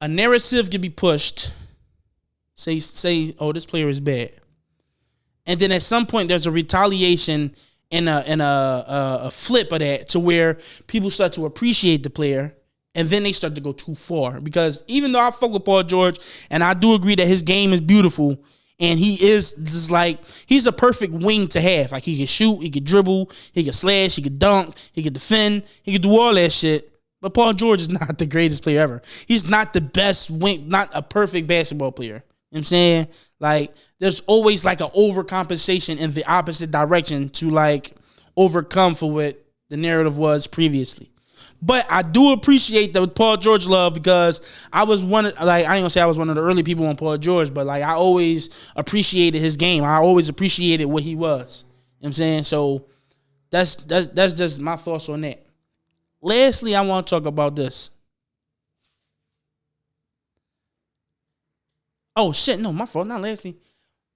A narrative can be pushed, say, oh, this player is bad. And then at some point, there's a retaliation and a flip of that to where people start to appreciate the player, and then they start to go too far. Because even though I fuck with Paul George, and I do agree that his game is beautiful, and he is just like, he's a perfect wing to have. Like, he can shoot, he can dribble, he can slash, he can dunk, he can defend, he can do all that shit. But Paul George is not the greatest player ever. He's not the best wing, not a perfect basketball player. You know what I'm saying? Like, there's always like an overcompensation in the opposite direction to like overcome for what the narrative was previously. But I do appreciate the Paul George love because I was one of, like, I ain't gonna say I was one of the early people on Paul George, but like I always appreciated his game. I always appreciated what he was. You know what I'm saying? So that's just my thoughts on that. Lastly, I want to talk about this. Oh shit, no, my fault. Not lastly.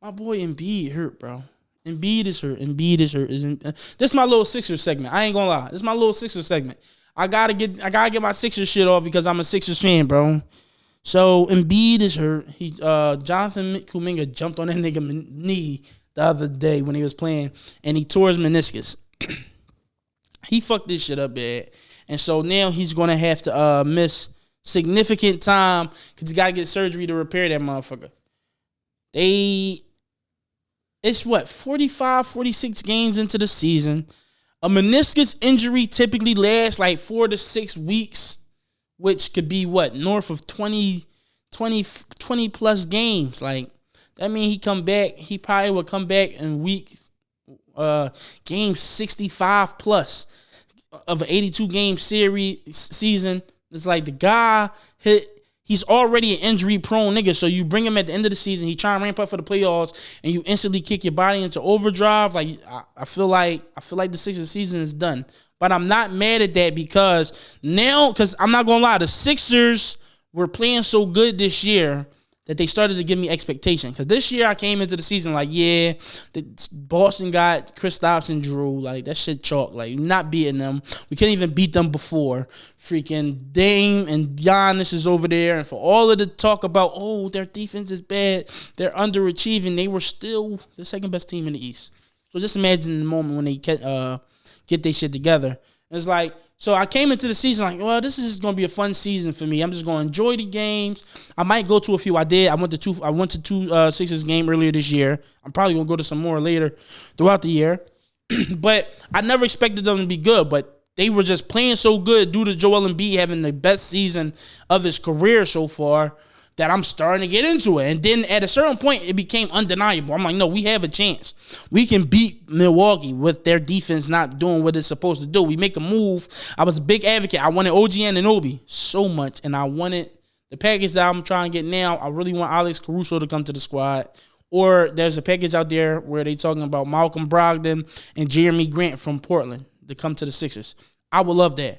My boy Embiid hurt, bro. Embiid is hurt. This is my little Sixers segment. I ain't gonna lie. This is my little Sixers segment. I gotta get my Sixers shit off because I'm a Sixers fan, bro. So Embiid is hurt. Jonathan Kuminga jumped on that nigga knee the other day when he was playing, and he tore his meniscus. He fucked this shit up bad, and so now he's gonna have to miss significant time because he gotta get surgery to repair that motherfucker. It's what, 45, 46 games into the season. A meniscus injury typically lasts like 4 to 6 weeks, which could be what, north of 20 plus games. Like, that means he probably would come back in game 65 plus of an 82 game season. It's like the guy he's already an injury prone nigga. So you bring him at the end of the season, he try and ramp up for the playoffs, and you instantly kick your body into overdrive. Like I feel like the Sixers season is done. But I'm not mad at that because I'm not gonna lie, the Sixers were playing so good this year that they started to give me expectation. Because this year I came into the season like, yeah, Boston got Kristaps and Drew. Like, that shit chalk. Like, not beating them. We couldn't even beat them before. Freaking Dame and Giannis is over there. And for all of the talk about, oh, their defense is bad, they're underachieving, they were still the second best team in the East. So just imagine the moment when they get their shit together. It's like, so I came into the season like, well, this is just going to be a fun season for me. I'm just going to enjoy the games. I might go to a few. I did. I went to two Sixers game earlier this year. I'm probably going to go to some more later throughout the year. But I never expected them to be good. But they were just playing so good due to Joel Embiid having the best season of his career so far that I'm starting to get into it. And then at a certain point, it became undeniable. I'm like, no, we have a chance. We can beat Milwaukee with their defense not doing what it's supposed to do. We make a move. I was a big advocate. I wanted OG Anunoby so much, and I wanted the package that I'm trying to get now. I really want Alex Caruso to come to the squad. Or there's a package out there where they talking about Malcolm Brogdon and Jeremy Grant from Portland to come to the Sixers. I would love that. You know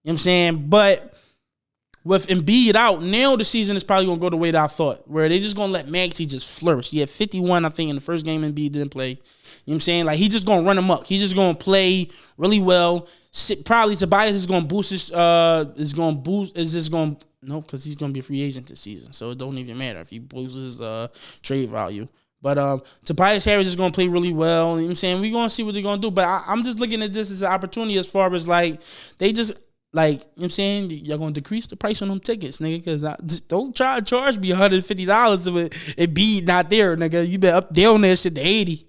what I'm saying? But with Embiid out, now the season is probably going to go the way that I thought, where they just going to let Maxey just flourish. He had 51, I think, in the first game Embiid didn't play. You know what I'm saying? Like, he's just going to run him up. He's just going to play really well. Probably Tobias is going to boost his, no, because he's going to be a free agent this season, so it don't even matter if he boosts his trade value. But Tobias Harris is going to play really well. You know what I'm saying? We're going to see what they're going to do. But I'm just looking at this as an opportunity as far as, like, they just – like, you know what I'm saying? Y'all gonna decrease the price on them tickets, nigga, because don't try to charge me $150 if it be not there, nigga. You better up there on that shit to 80. You know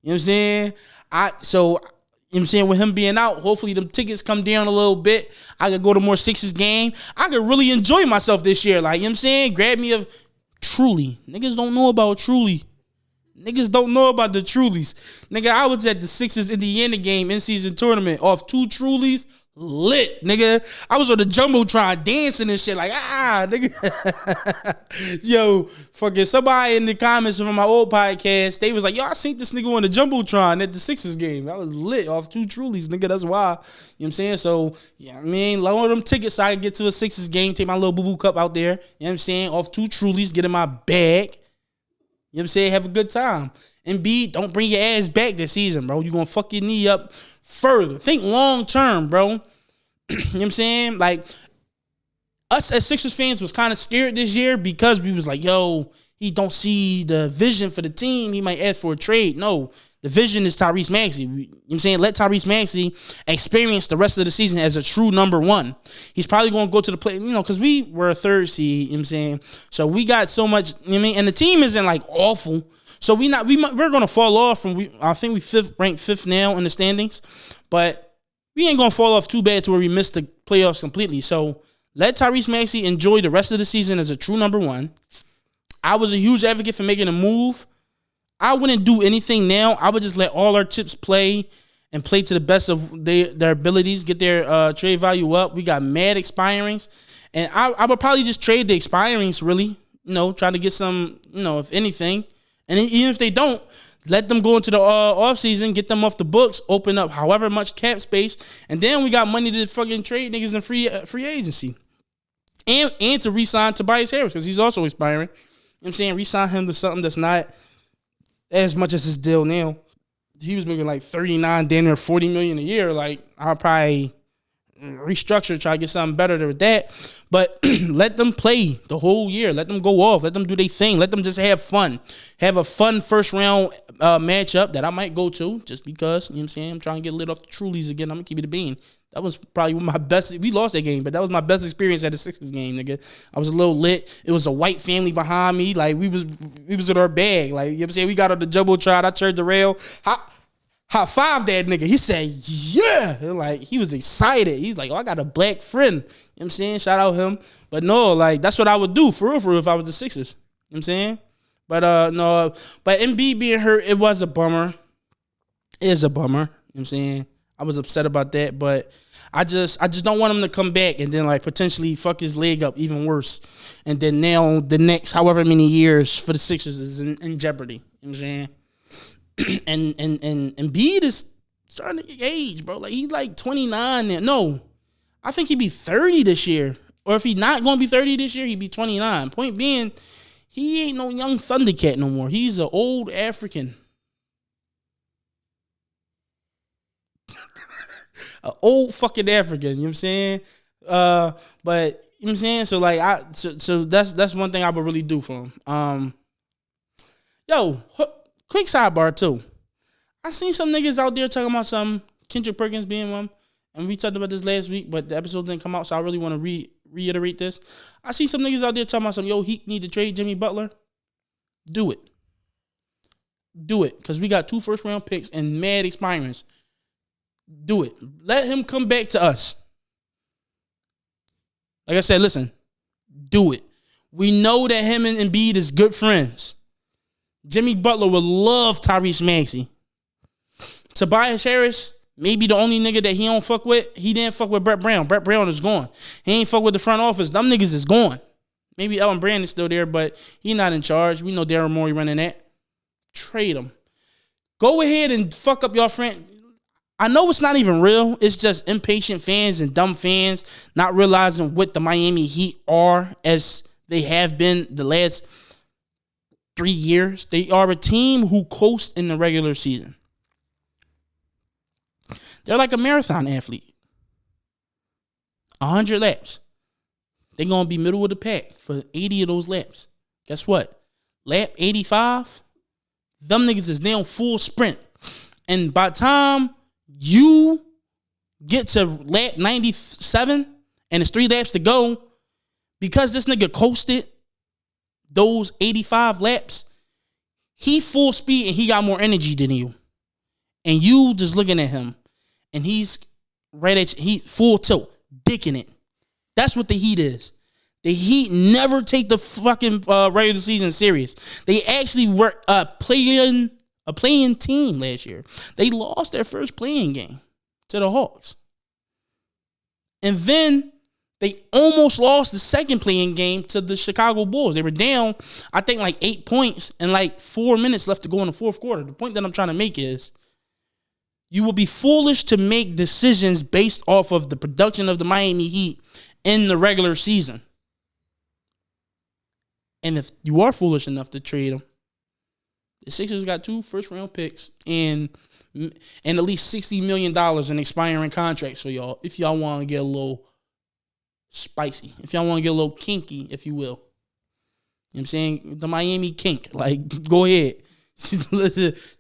what I'm saying? You know what I'm saying? With him being out, hopefully them tickets come down a little bit. I could go to more Sixers game. I could really enjoy myself this year. Like, you know what I'm saying? Grab me a Truly. Niggas don't know about Truly. Niggas don't know about the Trulies. Nigga, I was at the Sixers Indiana game in-season tournament off 2 Trulies. Lit, nigga. I was on the Jumbotron dancing and shit like, nigga. Yo, fucking somebody in the comments from my old podcast, they was like, yo, I seen this nigga on the Jumbotron at the Sixers game. I was lit off 2 Trulies, nigga. That's why. You know what I'm saying? So, yeah, I mean, lower them tickets so I can get to a Sixers game, take my little boo-boo cup out there. You know what I'm saying? Off 2 Trulies, get in my bag. You know what I'm saying? Have a good time. Embiid, don't bring your ass back this season, bro. You're going to fuck your knee up further. Think long term, bro. You know what I'm saying? Like, us as Sixers fans was kind of scared this year because we was like, yo, he don't see the vision for the team. He might ask for a trade. No, the vision is Tyrese Maxey. You know what I'm saying? Let Tyrese Maxey experience the rest of the season as a true number one. He's probably going to go to the play, because we were a 3rd seed, you know what I'm saying? So we got so much, you know what I mean? And the team isn't like awful. So we're going to fall off from, I think we ranked 5th now in the standings. But we ain't gonna fall off too bad to where we miss the playoffs completely. So let Tyrese Maxey enjoy the rest of the season as a true number one. I was a huge advocate for making a move. I wouldn't do anything now. I would just let all our chips play and play to the best of their abilities, get their trade value up. We got mad expirings. And I would probably just trade the expirings, really. Try to get some, if anything. And even if they don't, let them go into the offseason, get them off the books, open up however much cap space. And then we got money to fucking trade niggas in free agency. And to re-sign Tobias Harris, because he's also expiring. You know what I'm saying? Re-sign him to something that's not as much as his deal now. He was making like 39, damn near 40 million a year. Like, I'll probably restructure, try to get something better with that. But let them play the whole year. Let them go off. Let them do their thing. Let them just have fun. Have a fun first round matchup that I might go to just because, you know what I'm saying? I'm trying to get lit off the Trulies again. I'm going to keep it a bean. That was probably my best. We lost that game, but that was my best experience at the Sixers game, nigga. I was a little lit. It was a white family behind me. Like, we was in our bag. Like, you know what I'm saying? We got on the Jumbotron. I turned the rail. High five that nigga. He said, yeah. And like, he was excited. He's like, oh, I got a black friend. You know what I'm saying? Shout out him. But no, like, that's what I would do for real if I was the Sixers. You know what I'm saying? But no, but Embiid being hurt, it was a bummer. It is a bummer. You know what I'm saying? I was upset about that, but I just don't want him to come back and then like potentially fuck his leg up even worse. And then now the next however many years for the Sixers is in jeopardy. You know what I'm saying? and Embiid is starting to get age, bro. Like, he's like 29 now. No, I think he'd be 30 this year. Or if he's not going to be 30 this year, he'd be 29. Point being, he ain't no young Thundercat no more. He's an old African. An old fucking African, you know what I'm saying? But you know what I'm saying? So like so that's one thing I would really do for him. Quick sidebar too. I seen some niggas out there talking about some Kendrick Perkins being one, and we talked about this last week, but the episode didn't come out, so I really want to reiterate this. I see some niggas out there talking about some, Heat need to trade Jimmy Butler. Do it. Do it, because we got 2 first-round picks and mad expirings. Do it. Let him come back to us. Like I said, listen, do it. We know that him and Embiid is good friends. Jimmy Butler would love Tyrese Maxey. Tobias Harris, maybe the only nigga that he don't fuck with. He didn't fuck with Brett Brown. Brett Brown is gone. He ain't fuck with the front office. Them niggas is gone. Maybe Ellen Brand is still there, but he not in charge. We know Daryl Morey running that. Trade him. Go ahead and fuck up your friend. I know it's not even real. It's just impatient fans and dumb fans not realizing what the Miami Heat are as they have been the last 3 years. They are a team who coast in the regular season. They're like a marathon athlete. 100 laps. They're going to be middle of the pack for 80 of those laps. Guess what? Lap 85, them niggas is now full sprint. And by the time you get to lap 97 and it's 3 laps to go, because this nigga coasted those 85 laps, he full speed and he got more energy than you. And you just looking at him and he's right at you, he full tilt, dicking it. That's what the Heat is. The Heat never take the fucking regular season serious. They actually were a playing team last year. They lost their first playing game to the Hawks. And then they almost lost the second playing game to the Chicago Bulls. They were down, I think, like 8 points and like 4 minutes left to go in the fourth quarter. The point that I'm trying to make is you will be foolish to make decisions based off of the production of the Miami Heat in the regular season. And if you are foolish enough to trade them, the Sixers got 2 first-round picks and at least $60 million in expiring contracts for y'all if y'all want to get a little spicy, if y'all want to get a little kinky, if you will. You know what I'm saying? The Miami kink. Like, go ahead.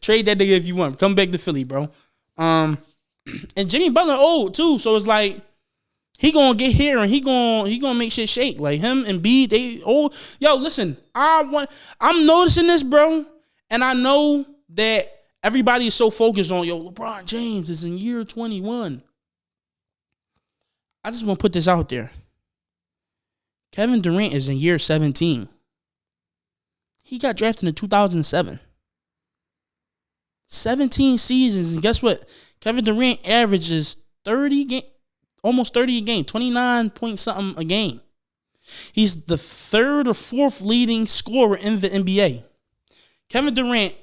Trade that nigga if you want. Come back to Philly, bro. And Jimmy Butler old, too, so it's like, he gonna get here and he gonna make shit shake. Like him and B, they old. Yo, listen, I'm noticing this, bro, and I know that everybody is so focused on LeBron James is in year 21. I just want to put this out there. Kevin Durant is in year 17. He got drafted in 2007. 17 seasons, and guess what? Kevin Durant averages almost 30 a game, 29 point something a game. He's the third or fourth leading scorer in the NBA. Kevin Durant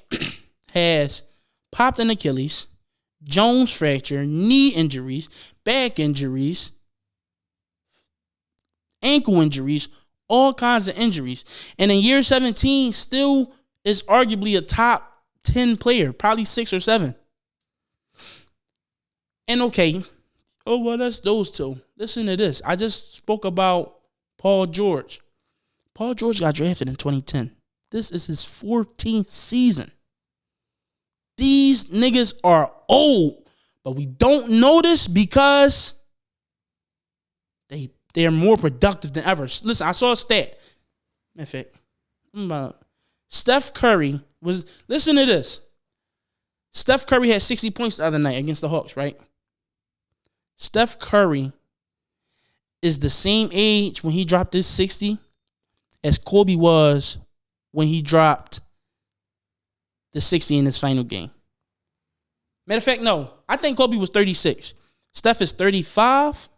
has popped an Achilles, Jones fracture, knee injuries, back injuries, ankle injuries, all kinds of injuries. And in year 17, still is arguably a top 10 player, probably 6 or 7. And okay, that's those two. Listen to this. I just spoke about Paul George. Paul George got drafted in 2010. This is his 14th season. These niggas are old, but we don't know this because they're more productive than ever. Listen, I saw a stat. In fact, Steph Curry was, listen to this. Steph Curry had 60 points the other night against the Hawks, right? Steph Curry is the same age when he dropped his 60 as Kobe was when he dropped the 60 in his final game. Matter of fact, no. I think Kobe was 36. Steph is 35.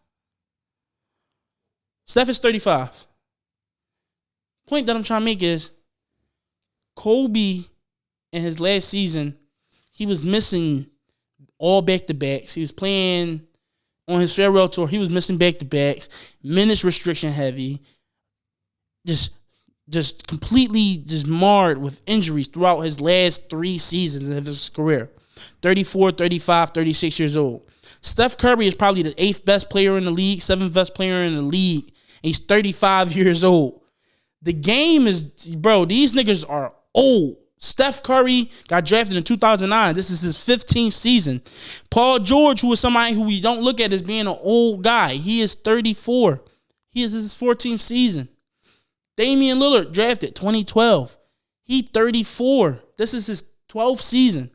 Steph is 35. Point that I'm trying to make is Kobe in his last season, he was missing all back-to-backs. He was playing on his farewell tour. He was missing back-to-backs, minutes restriction heavy, just completely just marred with injuries throughout his last 3 seasons of his career. 34, 35, 36 years old. Steph Curry is probably the 8th best player in the league, 7th best player in the league, and he's 35 years old. The game is, bro, these niggas are old. Steph Curry got drafted in 2009. This is his 15th season. Paul George, who is somebody who we don't look at as being an old guy, he is 34. He is his 14th season. Damian Lillard drafted 2012. He 34. This is his 12th season.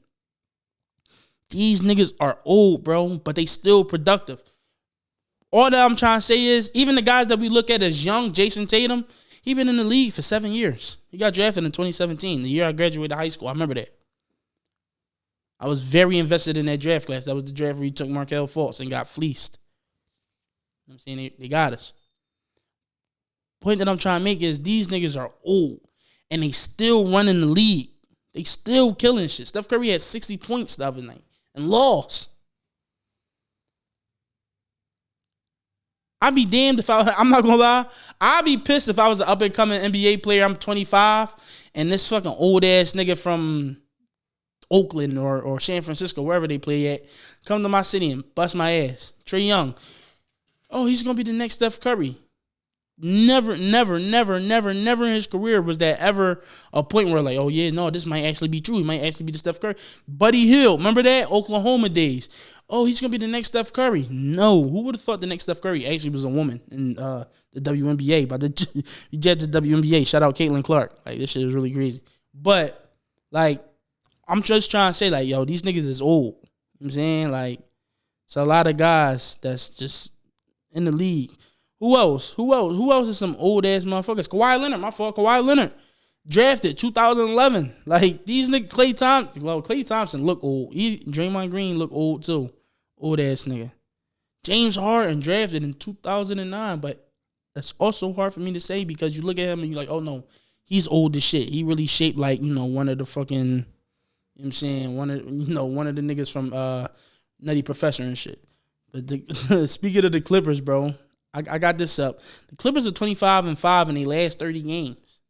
These niggas are old, bro, but they still productive. All that I'm trying to say is, even the guys that we look at as young, Jason Tatum, he been in the league for 7 years. He got drafted in 2017, the year I graduated high school. I remember that. I was very invested in that draft class. That was the draft where he took Markelle Fultz and got fleeced. You know what I'm saying? They got us. Point that I'm trying to make is these niggas are old, and they still running the league. They still killing shit. Steph Curry had 60 points the other night and lost. I'd be damned if I'm not gonna lie. I'd be pissed if I was an up and coming NBA player. I'm 25 and this fucking old ass nigga from Oakland or San Francisco, wherever they play at, come to my city and bust my ass. Trae Young. Oh, he's gonna be the next Steph Curry. Never in his career was that ever a point where like, oh yeah, no, this might actually be true. He might actually be the Steph Curry. Buddy Hield, remember that? Oklahoma days. Oh, he's going to be the next Steph Curry. No, who would have thought the next Steph Curry actually was a woman in the WNBA? By the Jets of WNBA. Shout out Caitlin Clark. Like, this shit is really crazy. But, like, I'm just trying to say, like, yo, these niggas is old. You know what I'm saying? Like, it's a lot of guys that's just in the league. Who else? Who else is some old-ass motherfuckers? Kawhi Leonard. My fault. Kawhi Leonard. Drafted 2011. Like, these niggas, Klay Thompson look old. Draymond Green look old, too. Old-ass nigga. James Harden drafted in 2009, but that's also hard for me to say because you look at him and you're like, oh, no, he's old as shit. He really shaped like, one of the fucking, you know what I'm saying, one of the niggas from Nutty Professor and shit. But speaking of the Clippers, bro, I got this up. The Clippers are 25-5 in their last 30 games.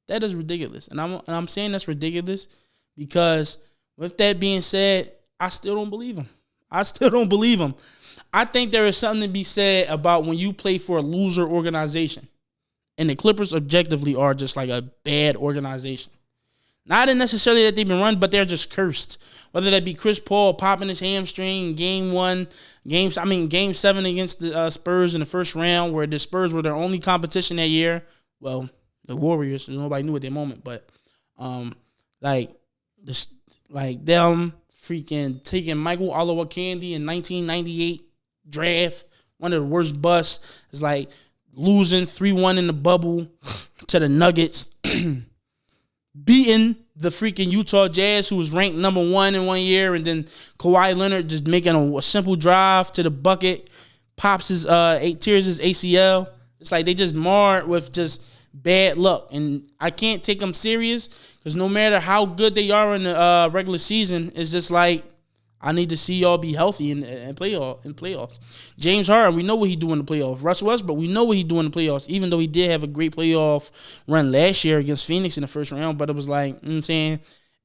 That is ridiculous. And I'm saying that's ridiculous because with that being said, I still don't believe him. I think there is something to be said about when you play for a loser organization. And the Clippers objectively are just like a bad organization. Not necessarily that they've been run, but they're just cursed. Whether that be Chris Paul popping his hamstring, game 7 against the Spurs in the first round, where the Spurs were their only competition that year. Well, the Warriors, nobody knew at that moment, but them freaking taking Michael Olowokandi in 1998 draft, one of the worst busts. It's like losing 3-1 in the bubble to the Nuggets, beating the freaking Utah Jazz, who was ranked number 1 in 1 year, and then Kawhi Leonard just making a simple drive to the bucket, tears his ACL. It's like they just marred with just bad luck, and I can't take them serious because no matter how good they are in the regular season, it's just like I need to see y'all be healthy in playoffs. James Harden, we know what he do in the playoffs. Russell Westbrook, we know what he do in the playoffs, even though he did have a great playoff run last year against Phoenix in the first round, but it was like, you know what I'm saying,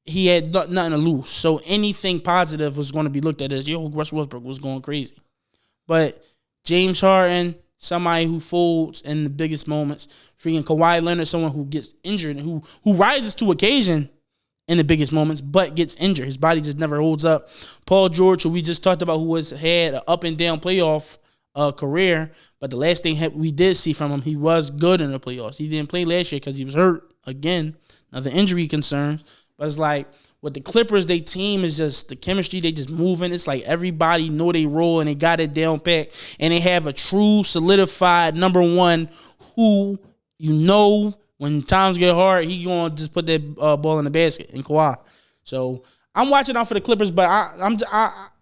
he had nothing to lose. So anything positive was going to be looked at as, Russell Westbrook was going crazy. But James Harden, somebody who folds in the biggest moments. Freaking Kawhi Leonard, someone who gets injured and who rises to occasion in the biggest moments, but gets injured. His body just never holds up. Paul George, who we just talked about, who has had an up and down playoff career, but the last thing we did see from him, he was good in the playoffs. He didn't play last year because he was hurt again. Another injury concerns, but it's like with the Clippers, their team is just the chemistry. They just moving. It's like everybody know they role and they got it down pat, and they have a true solidified number one who when times get hard, he gonna just put that ball in the basket in Kawhi. So I'm watching out for the Clippers, but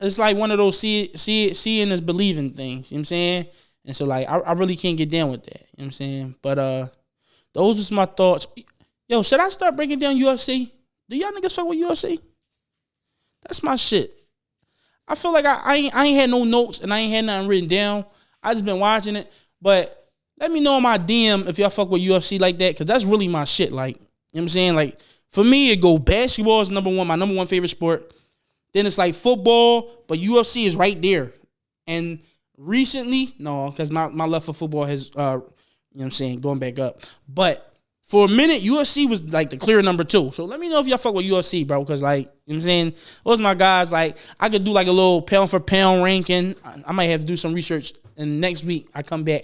it's like one of those seeing is believing things. You know what I'm saying? And so like I really can't get down with that. You know what I'm saying? But those are my thoughts. Yo, should I start breaking down UFC? Do y'all niggas fuck with UFC? That's my shit. I feel like I ain't had no notes and I ain't had nothing written down. I just been watching it, but let me know in my DM if y'all fuck with UFC like that, because that's really my shit. Like, you know what I'm saying? Like, for me, it go basketball is my number one favorite sport. Then it's like football, but UFC is right there. And recently, no, because my love for football has, you know what I'm saying, going back up. But for a minute, UFC was like the clear number 2. So let me know if y'all fuck with UFC, bro, because like, you know what I'm saying? Those are my guys. Like, I could do like a little pound for pound ranking. I might have to do some research, and next week I come back.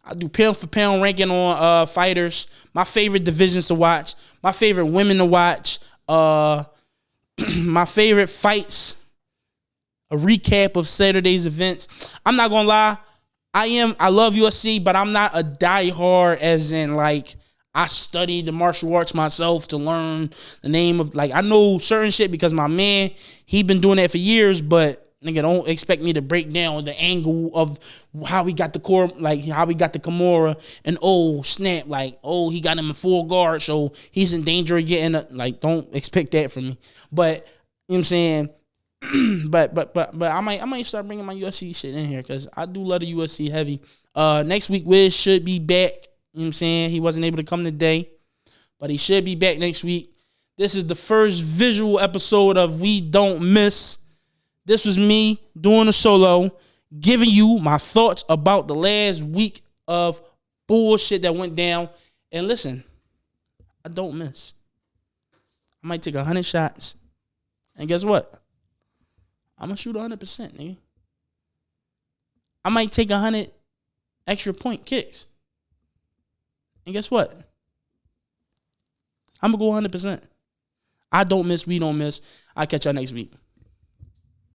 I do pound for pound ranking on fighters, my favorite divisions to watch, my favorite women to watch, my favorite fights, a recap of Saturday's events. I'm not gonna lie, I love UFC, but I'm not a diehard as in like I studied the martial arts myself to learn the name of, like, I know certain shit because my man, he been doing that for years, but nigga, don't expect me to break down the angle of how we got the core, like how we got the Kimura, and snap, like, he got him in full guard, so he's in danger of getting like, don't expect that from me. But you know what I'm saying? but I might start bringing my UFC shit in here because I do love the UFC heavy. Next week Wiz should be back. You know what I'm saying? He wasn't able to come today, but he should be back next week. This is the first visual episode of We Don't Miss. This was me doing a solo, giving you my thoughts about the last week of bullshit that went down. And listen, I don't miss. I might take 100 shots. And guess what? I'm going to shoot 100%, nigga. I might take 100 extra point kicks. And guess what? I'm going to go 100%. I don't miss. We don't miss. I'll catch y'all next week.